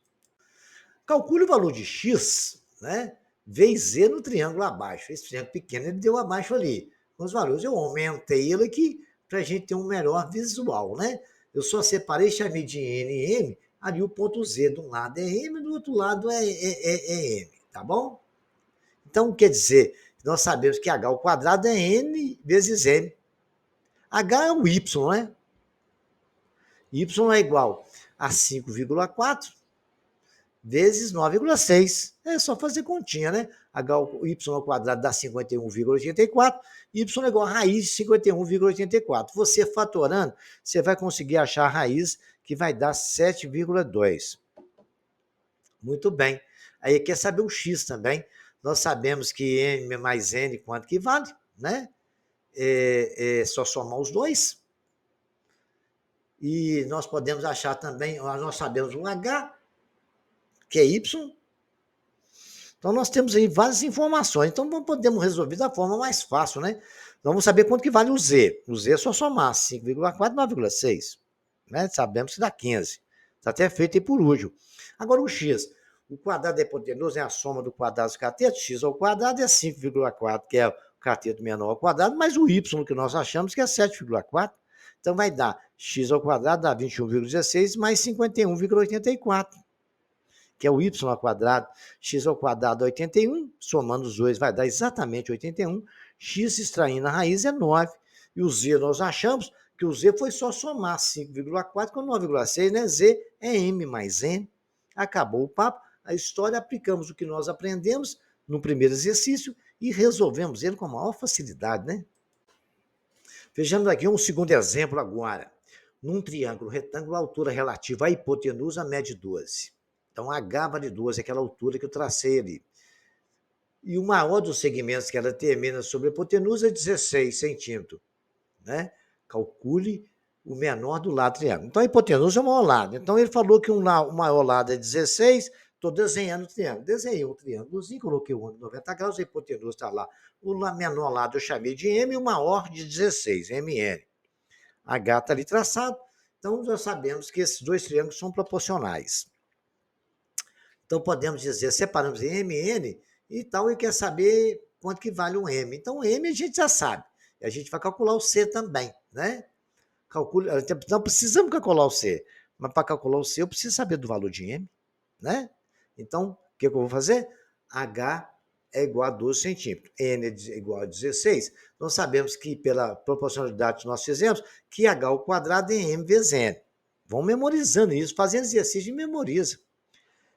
Calcule o valor de x, né? Vezes z no triângulo abaixo. Esse triângulo pequeno ele deu abaixo ali. Os valores eu aumentei ele aqui para a gente ter um melhor visual, né? Eu só separei, chamei de N e M, ali o ponto Z, de um lado é M, do outro lado é M, tá bom? Então, quer dizer, nós sabemos que H ao quadrado é N vezes M. H é o Y, né? Y é igual a 5,4 vezes 9,6. É só fazer continha, né? Y ao quadrado dá 51,84. Y é igual a raiz de 51,84. Você fatorando, você vai conseguir achar a raiz, que vai dar 7,2. Muito bem. Aí quer saber o x também. Nós sabemos que m mais n quanto que vale, né? É só somar os dois. E nós podemos achar também, nós sabemos o h, que é y. Então, nós temos aí várias informações. Então, podemos resolver da forma mais fácil, né? Então, vamos saber quanto que vale o z. O z é só somar 5,4, 9,6. Né? Sabemos que dá 15. Está até feito aí por útil. Agora, o x. O quadrado da hipotenusa é a soma do quadrado dos catetos. X ao quadrado é 5,4, que é o cateto menor ao quadrado, mais o y que nós achamos que é 7,4. Então, vai dar x ao quadrado, dá 21,16 mais 51,84, que é o y ao quadrado. X ao quadrado é 81, somando os dois vai dar exatamente 81. X extraindo a raiz é 9. E o z nós achamos que o z foi só somar 5,4 com 9,6, né? Z é m mais n. Acabou o papo, a história, aplicamos o que nós aprendemos no primeiro exercício e resolvemos ele com a maior facilidade, né? Vejamos aqui um segundo exemplo agora. Num triângulo retângulo, a altura relativa à hipotenusa mede 12. Então, H vale 12, aquela altura que eu tracei ali. E o maior dos segmentos que ela termina sobre a hipotenusa é 16 centímetros. Né? Calcule o menor do lado do triângulo. Então, a hipotenusa é o maior lado. Então, ele falou que o maior lado é 16, estou desenhando o triângulo. Desenhei um triângulozinho, coloquei o ângulo de 90 graus, a hipotenusa está lá. O menor lado eu chamei de M e o maior de 16, MN. H está ali traçado. Então, já sabemos que esses dois triângulos são proporcionais. Então, podemos dizer, separamos em MN e tal, e quer saber quanto que vale um M. Então, o M a gente já sabe. E a gente vai calcular o C também, né? Não precisamos calcular o C, mas para calcular o C eu preciso saber do valor de M, né? Então, o que eu vou fazer? H é igual a 12 centímetros, N é igual a 16. Nós sabemos que, pela proporcionalidade que nós fizemos, que H ao quadrado é M vezes N. Vão memorizando isso, fazendo exercício e memoriza.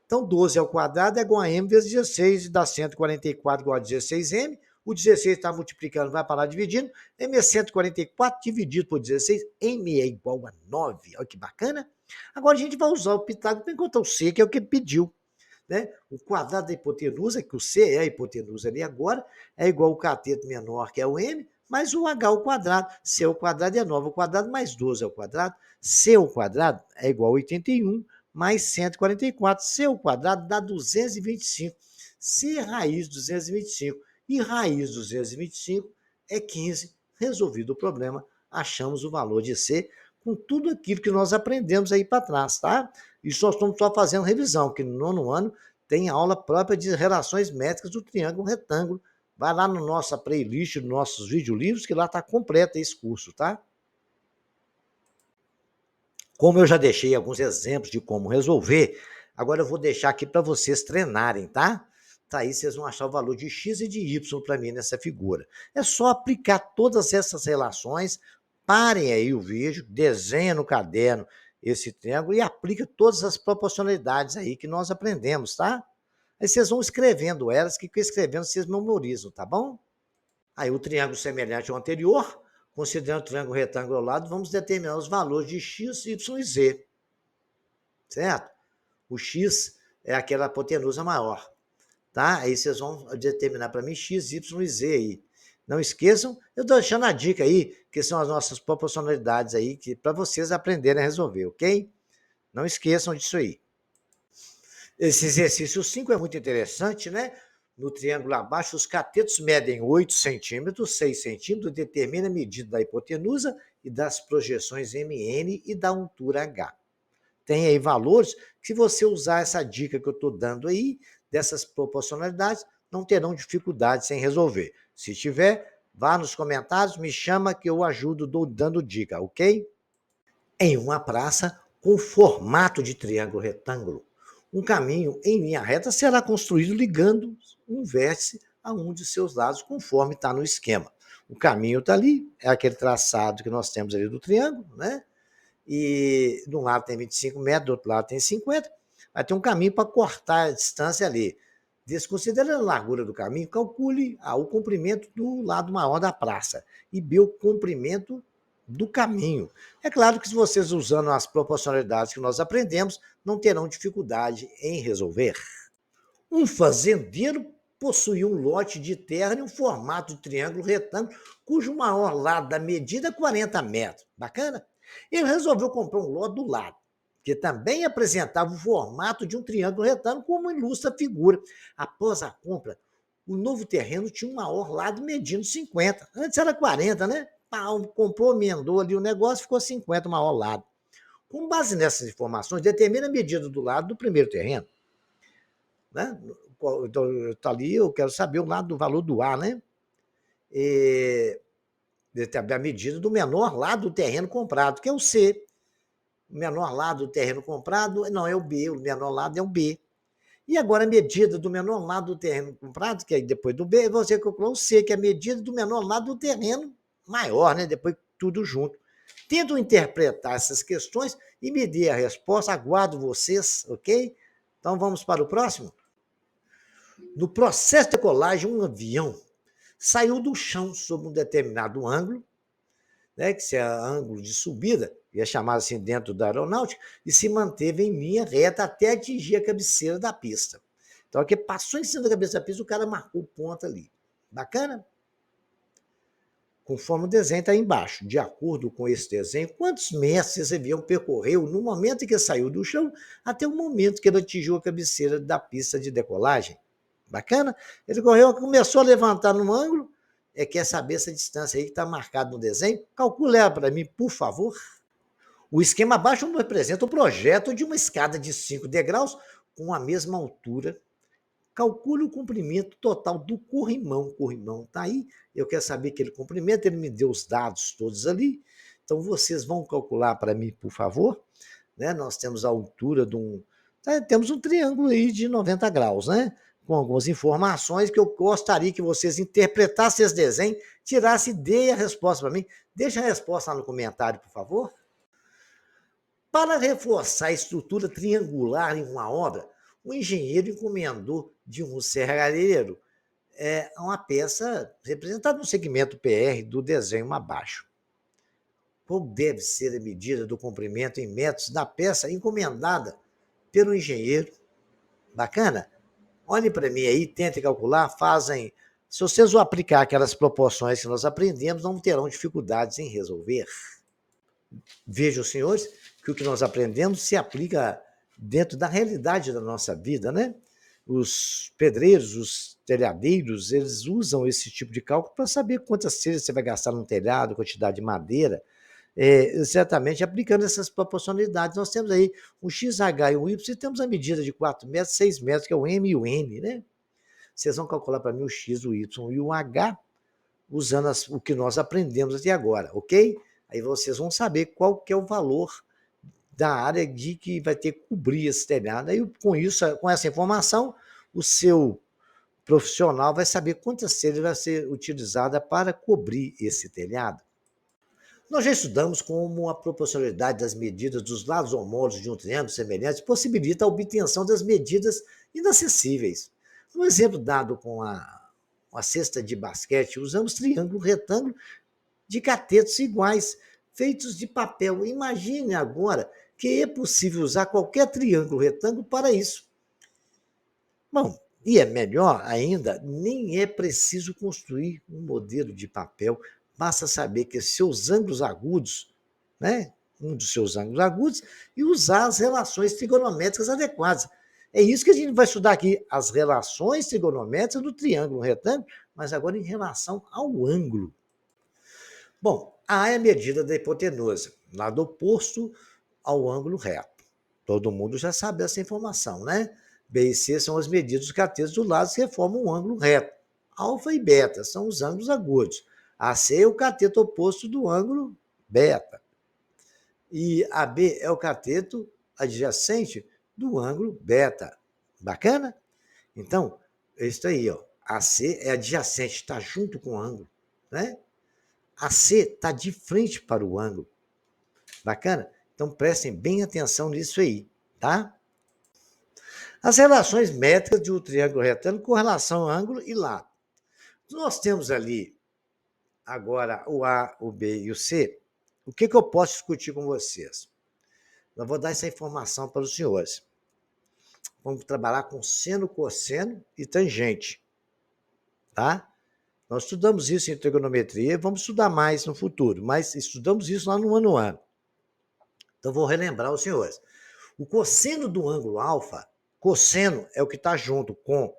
Então, 12 ao quadrado é igual a M vezes 16, dá 144 igual a 16M. O 16 está multiplicando, vai parar dividindo. M é 144 dividido por 16, M é igual a 9. Olha que bacana. Agora a gente vai usar o Pitágoras para encontrar o C, que é o que ele pediu. Né? O quadrado da hipotenusa, que o C é a hipotenusa ali agora, é igual ao cateto menor, que é o M, mais o H ao quadrado. C ao quadrado é 9 ao quadrado, mais 12 ao quadrado. C ao quadrado é igual a 81, mais 144. C ao quadrado dá 225. C é raiz de 225. E raiz de 225 é 15. Resolvido o problema, achamos o valor de C com tudo aquilo que nós aprendemos aí para trás, tá? Isso nós estamos só fazendo revisão, que no nono ano tem aula própria de relações métricas do triângulo retângulo. Vai lá no nossa playlist, nos nossos videolivros, que lá está completo esse curso, tá? Como eu já deixei alguns exemplos de como resolver, agora eu vou deixar aqui para vocês treinarem, tá? Tá aí, vocês vão achar o valor de x e de y para mim nessa figura. É só aplicar todas essas relações, parem aí o vídeo, desenha no caderno esse triângulo e aplica todas as proporcionalidades aí que nós aprendemos, tá? Aí vocês vão escrevendo elas, que escrevendo vocês memorizam, tá bom? Aí o triângulo semelhante ao anterior, considerando o triângulo retângulo ao lado, vamos determinar os valores de x, y e z. Certo? O x é aquela hipotenusa maior. Tá? Aí vocês vão determinar para mim x, y e z aí. Não esqueçam, eu estou deixando a dica aí, que são as nossas proporcionalidades aí, para vocês aprenderem a resolver, ok? Não esqueçam disso aí. Esse exercício 5 é muito interessante, né? No triângulo abaixo, os catetos medem 8 centímetros, 6 centímetros, determina a medida da hipotenusa e das projeções MN e da altura H. Tem aí valores que, se você usar essa dica que eu estou dando aí, dessas proporcionalidades, não terão dificuldade sem resolver. Se tiver, vá nos comentários, me chama que eu ajudo dando dica, ok? Em uma praça com formato de triângulo retângulo, um caminho em linha reta será construído ligando um vértice a um de seus lados, conforme está no esquema. O caminho está ali, é aquele traçado que nós temos ali do triângulo, né? E de um lado tem 25 metros, do outro lado tem 50, vai ter um caminho para cortar a distância ali. Desconsiderando a largura do caminho, calcule o comprimento do lado maior da praça e B o comprimento do caminho. É claro que, se vocês usando as proporcionalidades que nós aprendemos, não terão dificuldade em resolver. Um fazendeiro possuía um lote de terra em um formato de triângulo retângulo, cujo maior lado da medida é 40 metros. Bacana? Ele resolveu comprar um lote do lado, que também apresentava o formato de um triângulo retângulo, como ilustra a figura. Após a compra, o novo terreno tinha um maior lado medindo 50. Antes era 40, né? Comprou, emendou ali o negócio, ficou 50 o maior lado. Com base nessas informações, determina a medida do lado do primeiro terreno. Né? Então, tá ali, eu quero saber o lado do valor do A, né? a medida do menor lado do terreno comprado, que é o C. O menor lado do terreno comprado, não, é o B, o menor lado é o B. E agora a medida do menor lado do terreno comprado, que é depois do B, você calculou o C, que é a medida do menor lado do terreno maior, né? Depois tudo junto. Tento interpretar essas questões e me dê a resposta, aguardo vocês, ok? Então vamos para o próximo? No processo de decolagem, um avião saiu do chão sob um determinado ângulo, né, que é ângulo de subida, é chamado assim dentro da aeronáutica, e se manteve em linha reta até atingir a cabeceira da pista. Então, aqui passou em cima da cabeça da pista, o cara marcou o ponto ali. Bacana? Conforme o desenho está aí embaixo. De acordo com esse desenho, quantos metros esse avião percorreu no momento em que saiu do chão até o momento que ele atingiu a cabeceira da pista de decolagem? Bacana? Ele correu, começou a levantar no ângulo, quer saber essa distância aí que está marcada no desenho? Calcule ela para mim, por favor. O esquema abaixo representa o projeto de uma escada de 5 degraus com a mesma altura. Calcule o comprimento total do corrimão. O corrimão está aí. Eu quero saber aquele comprimento. Ele me deu os dados todos ali. Então, vocês vão calcular para mim, por favor. Né? Nós temos a altura de um... Temos um triângulo aí de 90 graus, né? Com algumas informações que eu gostaria que vocês interpretassem esse desenho, tirassem e deem a resposta para mim. Deixa a resposta lá no comentário, por favor. Para reforçar a estrutura triangular em uma obra, o engenheiro encomendou de um serralheiro uma peça representada no segmento PR do desenho abaixo. Qual deve ser a medida do comprimento em metros da peça encomendada pelo engenheiro? Bacana? Olhem para mim aí, tentem calcular, fazem... Se vocês vão aplicar aquelas proporções que nós aprendemos, não terão dificuldades em resolver. Vejam, senhores, que o que nós aprendemos se aplica dentro da realidade da nossa vida, né? Os pedreiros, os telhadeiros, eles usam esse tipo de cálculo para saber quantas telhas você vai gastar num telhado, quantidade de madeira, exatamente aplicando essas proporcionalidades. Nós temos aí o XH e o Y, e temos a medida de 4 metros, 6 metros, que é o M e o N, né? Vocês vão calcular para mim o X, o Y e o H, usando o que nós aprendemos até agora, ok? Aí vocês vão saber qual que é o valor da área de que vai ter que cobrir esse telhado. Aí, com isso, com essa informação, o seu profissional vai saber quantas telhas vai ser utilizada para cobrir esse telhado. Nós já estudamos como a proporcionalidade das medidas dos lados homólogos de um triângulo semelhante possibilita a obtenção das medidas inacessíveis. No exemplo dado com a cesta de basquete, usamos triângulo retângulo de catetos iguais, feitos de papel. Imagine agora que é possível usar qualquer triângulo retângulo para isso. Bom, e é melhor ainda, nem é preciso construir um modelo de papel, basta saber que seus ângulos agudos, né, um dos seus ângulos agudos, e usar as relações trigonométricas adequadas. É isso que a gente vai estudar aqui, as relações trigonométricas do triângulo retângulo, mas agora em relação ao ângulo. Bom, A é a medida da hipotenusa, lado oposto ao ângulo reto. Todo mundo já sabe essa informação, né? B e C são as medidas dos catetos do lado que formam um ângulo reto. Alfa e beta são os ângulos agudos. AC é o cateto oposto do ângulo beta. E AB é o cateto adjacente do ângulo beta. Bacana? Então, é isso aí, ó. AC é adjacente, está junto com o ângulo, né? AC está de frente para o ângulo. Bacana? Então, prestem bem atenção nisso aí, tá? As relações métricas de um triângulo retângulo com relação ao ângulo e lado. Nós temos ali, agora, o A, o B e o C. O que eu posso discutir com vocês? Eu vou dar essa informação para os senhores. Vamos trabalhar com seno, cosseno e tangente, tá? Nós estudamos isso em trigonometria, vamos estudar mais no futuro, mas estudamos isso lá no ano 1. Então, vou relembrar os senhores. O cosseno do ângulo alfa, cosseno é o que está junto com,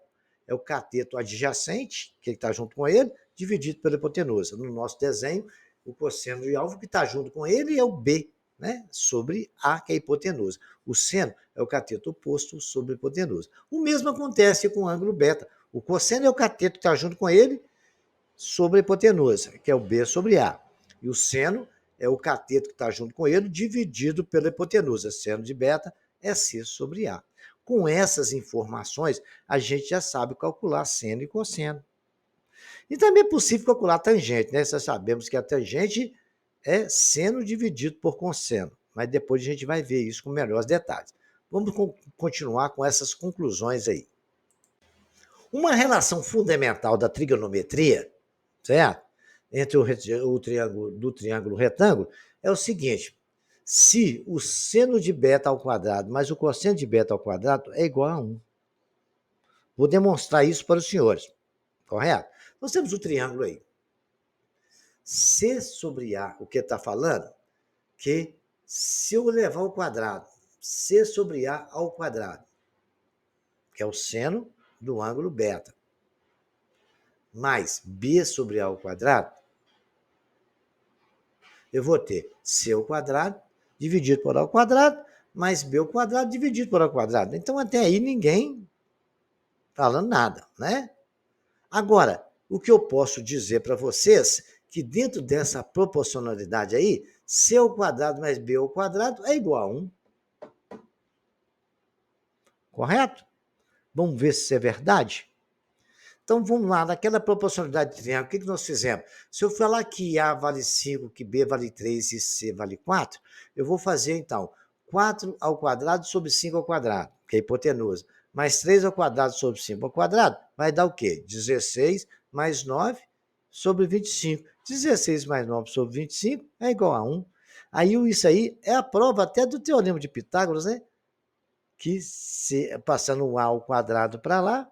é o cateto adjacente, que está junto com ele, dividido pela hipotenusa. No nosso desenho, o cosseno de alfa que está junto com ele é o B, né, sobre A, que é a hipotenusa. O seno é o cateto oposto sobre a hipotenusa. O mesmo acontece com o ângulo beta. O cosseno é o cateto que está junto com ele, sobre a hipotenusa, que é o B sobre A. E o seno é o cateto que está junto com ele, dividido pela hipotenusa. Seno de beta é C sobre A. Com essas informações, a gente já sabe calcular seno e cosseno. E também é possível calcular tangente, né? Nós sabemos que a tangente é seno dividido por cosseno, mas depois a gente vai ver isso com melhores detalhes. Vamos continuar com essas conclusões aí. Uma relação fundamental da trigonometria, certo? Entre o triângulo do triângulo retângulo é o seguinte: se o seno de beta ao quadrado mais o cosseno de beta ao quadrado é igual a 1. Vou demonstrar isso para os senhores, correto? Nós temos o triângulo aí. C sobre A, o que está falando? Que se eu levar ao quadrado, C sobre A ao quadrado, que é o seno do ângulo beta, mais B sobre A ao quadrado, eu vou ter C ao quadrado dividido por A ao quadrado, mais B ao quadrado dividido por A ao quadrado. Então, até aí, ninguém falando nada, né? Agora, o que eu posso dizer para vocês, que dentro dessa proporcionalidade aí, C ao quadrado mais B ao quadrado é igual a 1. Correto? Vamos ver se isso é verdade? Então, vamos lá, naquela proporcionalidade de triângulo, o que nós fizemos? Se eu falar que A vale 5, que B vale 3 e C vale 4, eu vou fazer, então, 4 ao quadrado sobre 5 ao quadrado, que é a hipotenusa, mais 3 ao quadrado sobre 5 ao quadrado, vai dar o quê? 16 mais 9 sobre 25. 16 mais 9 sobre 25 é igual a 1. Aí, isso aí é a prova até do teorema de Pitágoras, né? Que passando o A ao quadrado para lá,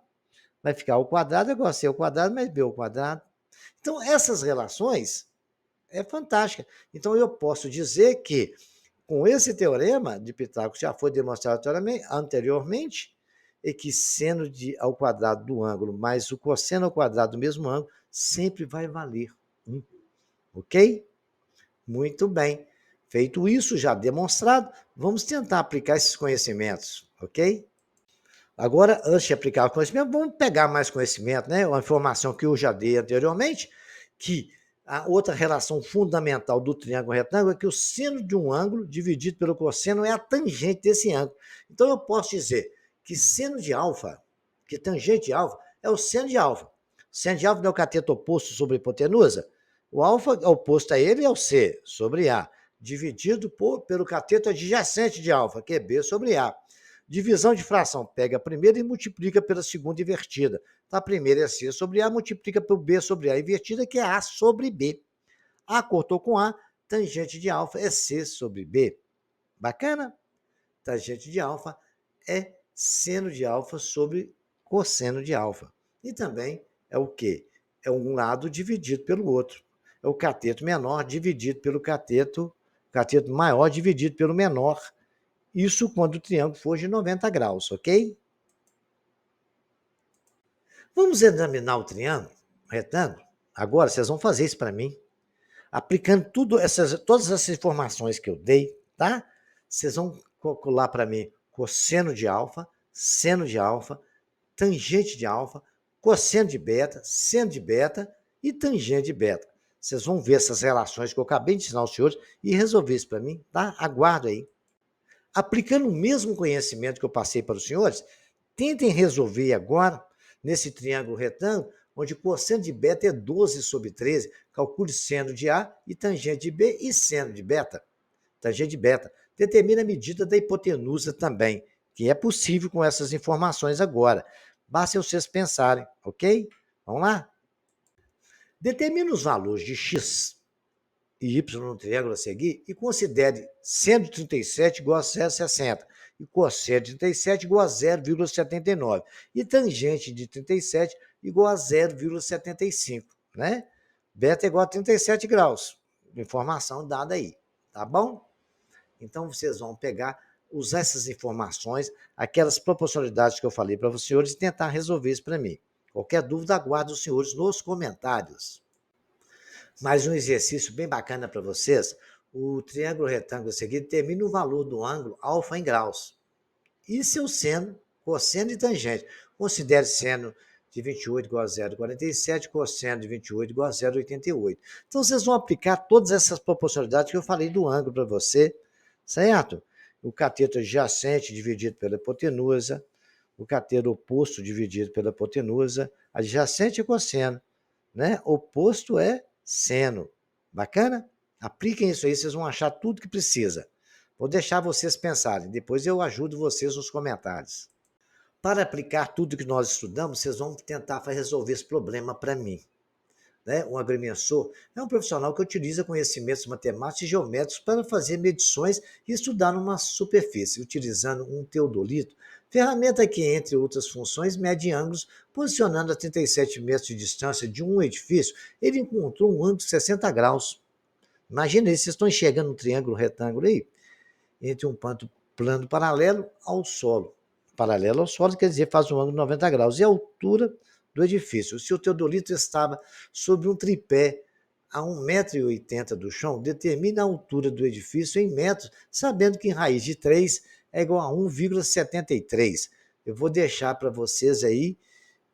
vai ficar ao quadrado igual a C ao quadrado mais B ao quadrado. Então, essas relações é fantástica. Então, eu posso dizer que, com esse teorema de Pitágoras, já foi demonstrado anteriormente, é que seno ao quadrado do ângulo mais o cosseno ao quadrado do mesmo ângulo sempre vai valer 1. Ok? Muito bem. Feito isso, já demonstrado, vamos tentar aplicar esses conhecimentos, ok? Agora, antes de aplicar o conhecimento, vamos pegar mais conhecimento, né? Uma informação que eu já dei anteriormente, que a outra relação fundamental do triângulo retângulo é que o seno de um ângulo dividido pelo cosseno é a tangente desse ângulo. Então, eu posso dizer que seno de alfa, que tangente de alfa, é o seno de alfa. O seno de alfa não é o cateto oposto sobre a hipotenusa? O alfa oposto a ele é o C sobre A, dividido pelo cateto adjacente de alfa, que é B sobre A. Divisão de fração, pega a primeira e multiplica pela segunda invertida. Então, a primeira é C sobre A, multiplica por B sobre A invertida, que é A sobre B. A cortou com A, tangente de alfa é C sobre B. Bacana? Tangente de alfa é seno de alfa sobre cosseno de alfa. E também é o quê? É um lado dividido pelo outro. É o cateto menor dividido pelo cateto maior dividido pelo menor. Isso quando o triângulo for de 90 graus, ok? Vamos examinar o triângulo, o retângulo? Agora, vocês vão fazer isso para mim. Aplicando todas essas informações que eu dei, tá? Vocês vão calcular para mim cosseno de alfa, seno de alfa, tangente de alfa, cosseno de beta, seno de beta e tangente de beta. Vocês vão ver essas relações que eu acabei de ensinar aos senhores e resolver isso para mim, tá? Aguardo aí. Aplicando o mesmo conhecimento que eu passei para os senhores, tentem resolver agora, nesse triângulo retângulo, onde o cosseno de beta é 12 sobre 13, calcule seno de A e tangente de B e seno de beta. Tangente de beta. Determine a medida da hipotenusa também, que é possível com essas informações agora. Basta vocês pensarem, ok? Vamos lá? Determine os valores de x e y no triângulo a seguir e considere seno de 37 igual a 0,60 e cosseno de 37 igual a 0,79 e tangente de 37 igual a 0,75, né? Beta igual a 37 graus. Informação dada aí, tá bom? Então, vocês vão usar essas informações, aquelas proporcionalidades que eu falei para os senhores e tentar resolver isso para mim. Qualquer dúvida, aguardo os senhores nos comentários. Mais um exercício bem bacana para vocês. O triângulo retângulo a seguir determina o valor do ângulo alfa em graus. E seu seno, cosseno e tangente. Considere seno de 28 igual a 0,47, cosseno de 28 igual a 0,88. Então, vocês vão aplicar todas essas proporcionalidades que eu falei do ângulo para você, certo? O cateto adjacente dividido pela hipotenusa, o cateto oposto dividido pela hipotenusa, adjacente é cosseno, né? Oposto é seno. Bacana? Apliquem isso aí, vocês vão achar tudo que precisa. Vou deixar vocês pensarem, depois eu ajudo vocês nos comentários. Para aplicar tudo que nós estudamos, vocês vão tentar resolver esse problema para mim. Né? Um agrimensor é um profissional que utiliza conhecimentos matemáticos e geométricos para fazer medições e estudar numa superfície, utilizando um teodolito, ferramenta que, entre outras funções, mede ângulos, posicionando a 37 metros de distância de um edifício, ele encontrou um ângulo de 60 graus. Imagina isso, vocês estão enxergando um triângulo retângulo aí, entre um plano paralelo ao solo. Paralelo ao solo quer dizer faz um ângulo de 90 graus. E a altura do edifício. Se o teodolito estava sobre um tripé a 1,80 m do chão, determine a altura do edifício em metros, sabendo que raiz de 3 é igual a 1,73. Eu vou deixar para vocês aí,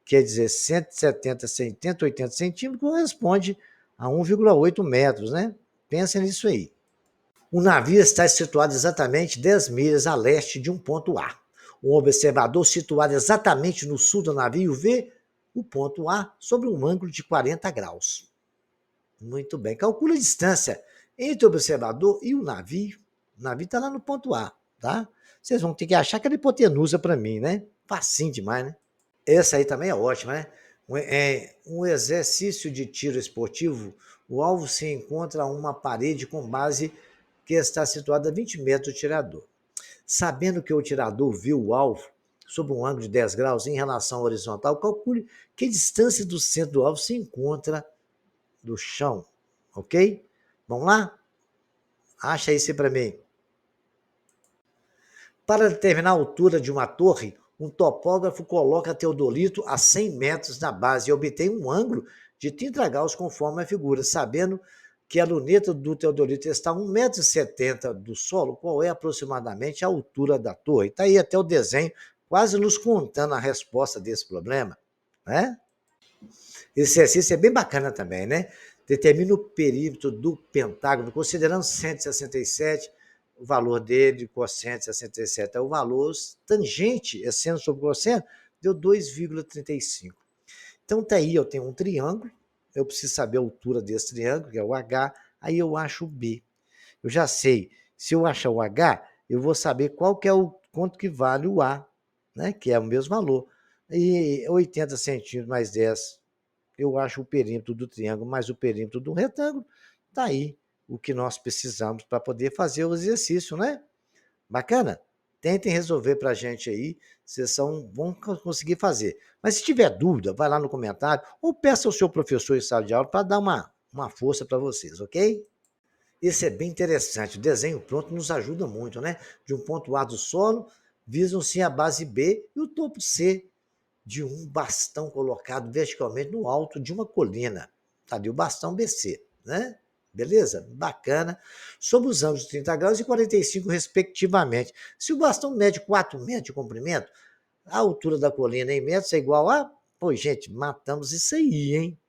quer dizer, 180 centímetros corresponde a 1,8 metros, né? Pensem nisso aí. O navio está situado exatamente 10 milhas a leste de um ponto A. Um observador situado exatamente no sul do navio vê o ponto A sobre um ângulo de 40 graus. Muito bem. Calcule a distância entre o observador e o navio. O navio está lá no ponto A, tá? Vocês vão ter que achar aquela hipotenusa para mim, né? Facinho demais, né? Essa aí também é ótima, né? Um exercício de tiro esportivo, o alvo se encontra a uma parede com base que está situada a 20 metros do tirador. Sabendo que o tirador viu o alvo sob um ângulo de 10 graus em relação ao horizontal, calcule que distância do centro do alvo se encontra do chão, ok? Vamos lá? Acha isso para mim. Para determinar a altura de uma torre, um topógrafo coloca teodolito a 100 metros na base e obtém um ângulo de 30 graus conforme a figura, sabendo que a luneta do teodolito está a 1,70 m do solo, qual é aproximadamente a altura da torre. Está aí até o desenho, quase nos contando a resposta desse problema, né? Esse exercício é bem bacana também, né? Determina o perímetro do pentágono, considerando 167, o valor dele, cosseno de 67 é o valor, tangente, é seno sobre cosseno, deu 2,35. Então, tá aí, eu tenho um triângulo, eu preciso saber a altura desse triângulo, que é o H, aí eu acho o B. Eu já sei, se eu achar o H, eu vou saber quanto que vale o A, né, que é o mesmo valor. E 80 centímetros mais 10, eu acho o perímetro do triângulo mais o perímetro do retângulo, tá aí o que nós precisamos para poder fazer o exercício, né? Bacana? Tentem resolver para a gente aí, vocês vão conseguir fazer. Mas se tiver dúvida, vai lá no comentário ou peça ao seu professor em sala de aula para dar uma força para vocês, ok? Isso é bem interessante. O desenho pronto nos ajuda muito, né? De um ponto A do solo, visam-se a base B e o topo C de um bastão colocado verticalmente no alto de uma colina. Tá ali o bastão BC, né? Beleza? Bacana. Sob os ângulos de 30 graus e 45, respectivamente. Se o bastão mede 4 metros de comprimento, a altura da colina em metros é igual a... Pô, gente, matamos isso aí, hein?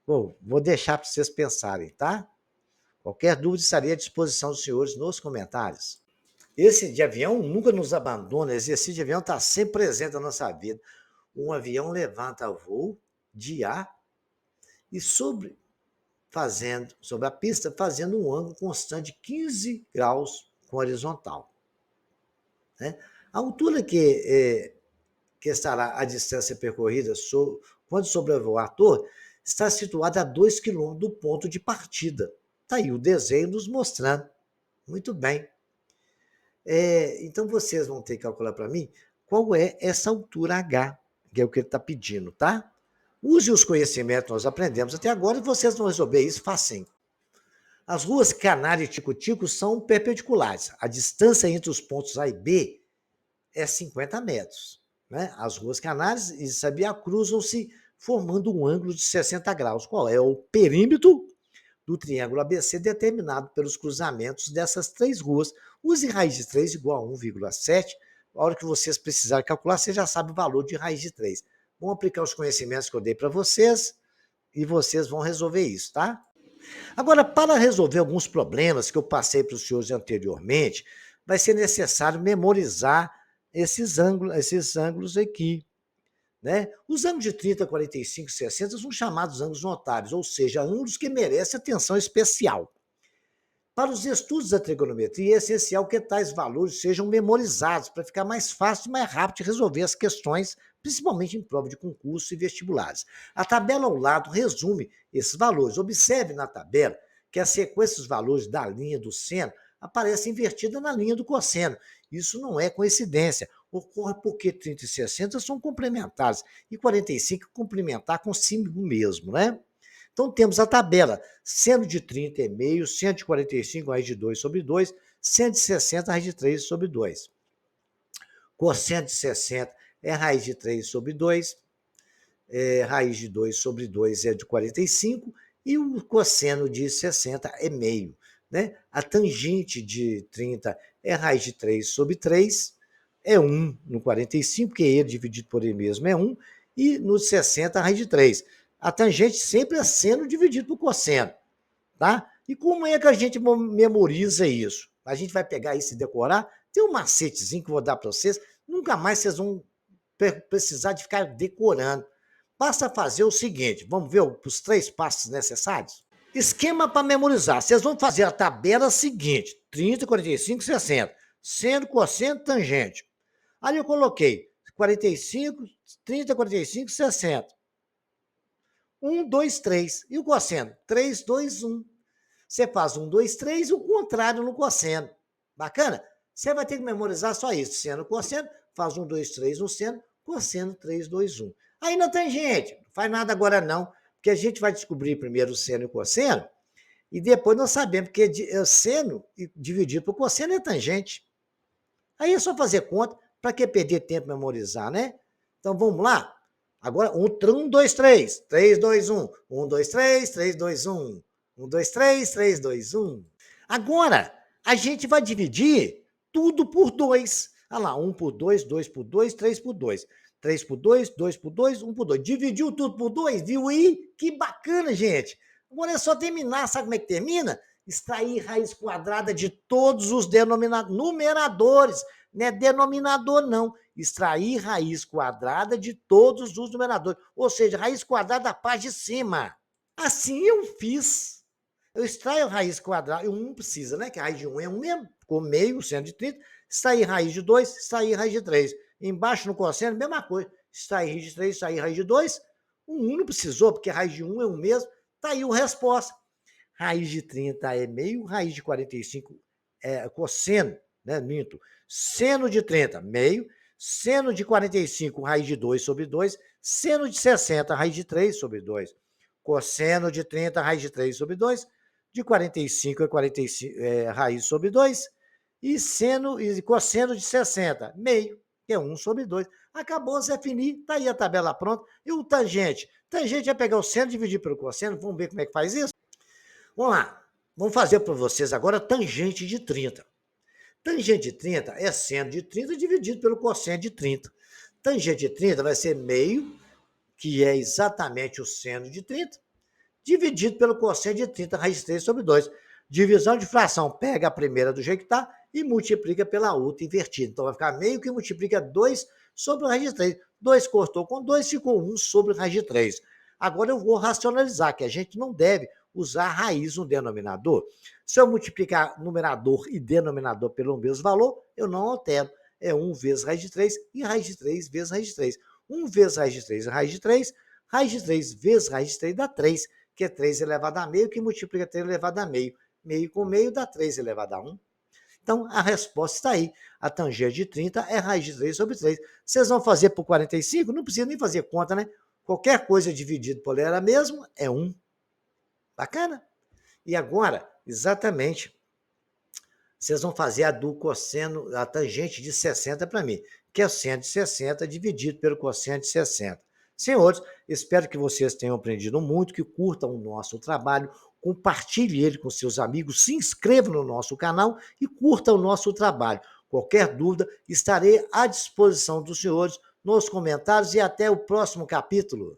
Bom, vou deixar para vocês pensarem, tá? Qualquer dúvida estarei à disposição dos senhores nos comentários. Esse de avião nunca nos abandona, esse exercício de avião está sempre presente na nossa vida. Um avião levanta voo de ar e sobre a pista, fazendo um ângulo constante de 15 graus com horizontal. Né? A altura que estará a distância percorrida quando sobrevoar a torre está situada a 2 km do ponto de partida. Está aí o desenho nos mostrando. Muito bem. Então, vocês vão ter que calcular para mim qual é essa altura H, que é o que ele está pedindo, tá? Use os conhecimentos que nós aprendemos até agora e vocês vão resolver isso facinho. As ruas Canário e Tico-Tico são perpendiculares. A distância entre os pontos A e B é 50 metros. Né? As ruas Canárias e Sabiá cruzam-se formando um ângulo de 60 graus. Qual é o perímetro do triângulo ABC determinado pelos cruzamentos dessas três ruas? Use raiz de 3 igual a 1,7. A hora que vocês precisarem calcular, você já sabe o valor de raiz de 3. vão aplicar os conhecimentos que eu dei para vocês e vocês vão resolver isso, tá? Agora, para resolver alguns problemas que eu passei para os senhores anteriormente, vai ser necessário memorizar esses ângulos aqui, né? Os ângulos de 30, 45 e 60 são chamados ângulos notáveis, ou seja, ângulos que merecem atenção especial. Para os estudos da trigonometria, é essencial que tais valores sejam memorizados para ficar mais fácil e mais rápido de resolver as questões, principalmente em prova de concurso e vestibulares. A tabela ao lado resume esses valores. Observe na tabela que a sequência dos valores da linha do seno aparece invertida na linha do cosseno. Isso não é coincidência. Ocorre porque 30 e 60 são complementares e 45 complementar consigo mesmo, né? Então, temos a tabela. Seno de 30 é meio, seno de 45, raiz de 2 sobre 2, seno de 60, raiz de 3 sobre 2. Cosseno de 60 é raiz de 3 sobre 2, raiz de 2 sobre 2 é de 45, e o cosseno de 60 é meio. Né? A tangente de 30 é raiz de 3 sobre 3, é 1 no 45, porque ele dividido por ele mesmo é 1, e no 60, raiz de 3. A tangente sempre é seno dividido por cosseno, tá? E como é que a gente memoriza isso? A gente vai pegar isso e decorar? Tem um macetezinho que eu vou dar para vocês, nunca mais vocês vão precisar de ficar decorando. Basta fazer o seguinte, vamos ver os 3 passos necessários? Esquema para memorizar. Vocês vão fazer a tabela seguinte, 30, 45, 60, seno, cosseno, tangente. Aí eu coloquei 45, 30, 45, 60. 1, 2, 3. E o cosseno? 3, 2, 1. Você faz 1, 2, 3 e o contrário no cosseno. Bacana? Você vai ter que memorizar só isso. Seno, cosseno, faz 1, 2, 3 no seno, cosseno 3, 2, 1. Aí não tem gente, não faz nada agora não, porque a gente vai descobrir primeiro o seno e o cosseno, e depois nós sabemos que o seno dividido por cosseno é tangente. Aí é só fazer conta, para que perder tempo memorizar, né? Então vamos lá? Agora, 1, 2, 3. 3, 2, 1. 1, 2, 3, 3, 2, 1. 1, 2, 3, 3, 2, 1. Agora, a gente vai dividir tudo por 2. Olha lá, 1 por 2, 2 por 2, 3 por 2. 3 por 2, 2 por 2, 1 por 2. Dividiu tudo por 2, viu aí? Que bacana, gente. Agora é só terminar, sabe como é que termina? Extrair raiz quadrada de todos os numeradores. Não é denominador, não. Extrair raiz quadrada de todos os numeradores. Ou seja, raiz quadrada da parte de cima. Assim eu fiz. Eu extraio raiz quadrada. 1 precisa, né? Que a raiz de 1 é 1 mesmo. Ficou meio, seno de 30. Extrair raiz de 2, extrair raiz de 3. Embaixo no cosseno, mesma coisa. Extrair raiz de 3, extrair raiz de 2. O 1 não precisou, porque a raiz de 1 é 1 mesmo. Está aí a resposta. Raiz de 30 é meio, raiz de 45 é cosseno, né? Minto. Seno de 30, meio. Seno de 45, raiz de 2 sobre 2. Seno de 60, raiz de 3 sobre 2. Cosseno de 30, raiz de 3 sobre 2. De 45 é 45, raiz sobre 2. E seno e cosseno de 60, meio, que é 1 sobre 2. Acabou, Zé Fini, tá aí a tabela pronta. E o tangente? Tangente é pegar o seno e dividir pelo cosseno. Vamos ver como é que faz isso? Vamos lá. Vamos fazer para vocês agora tangente de 30. Tangente de 30 é seno de 30 dividido pelo cosseno de 30. Tangente de 30 vai ser meio, que é exatamente o seno de 30, dividido pelo cosseno de 30, raiz de 3 sobre 2. Divisão de fração, pega a primeira do jeito que está e multiplica pela outra invertida. Então vai ficar meio que multiplica 2 sobre o raiz de 3. 2 cortou com 2, ficou 1 sobre o raiz de 3. Agora eu vou racionalizar, que a gente não deve usar raiz no denominador. Se eu multiplicar numerador e denominador pelo mesmo valor, eu não altero. É 1 vezes raiz de 3 e raiz de 3 vezes raiz de 3. 1 vezes raiz de 3 é raiz de 3. Raiz de 3 vezes raiz de 3 dá 3, que é 3 elevado a meio, que multiplica 3 elevado a meio. Meio com meio dá 3 elevado a 1. Então, a resposta está aí. A tangente de 30 é raiz de 3 sobre 3. Vocês vão fazer por 45? Não precisa nem fazer conta, né? Qualquer coisa dividido por ela mesmo é 1. Bacana? E agora, exatamente, vocês vão fazer a do cosseno, a tangente de 60 para mim, que é o seno de 60 dividido pelo cosseno de 60. Senhores, espero que vocês tenham aprendido muito, que curtam o nosso trabalho, compartilhe ele com seus amigos, se inscreva no nosso canal e curta o nosso trabalho. Qualquer dúvida, estarei à disposição dos senhores nos comentários e até o próximo capítulo.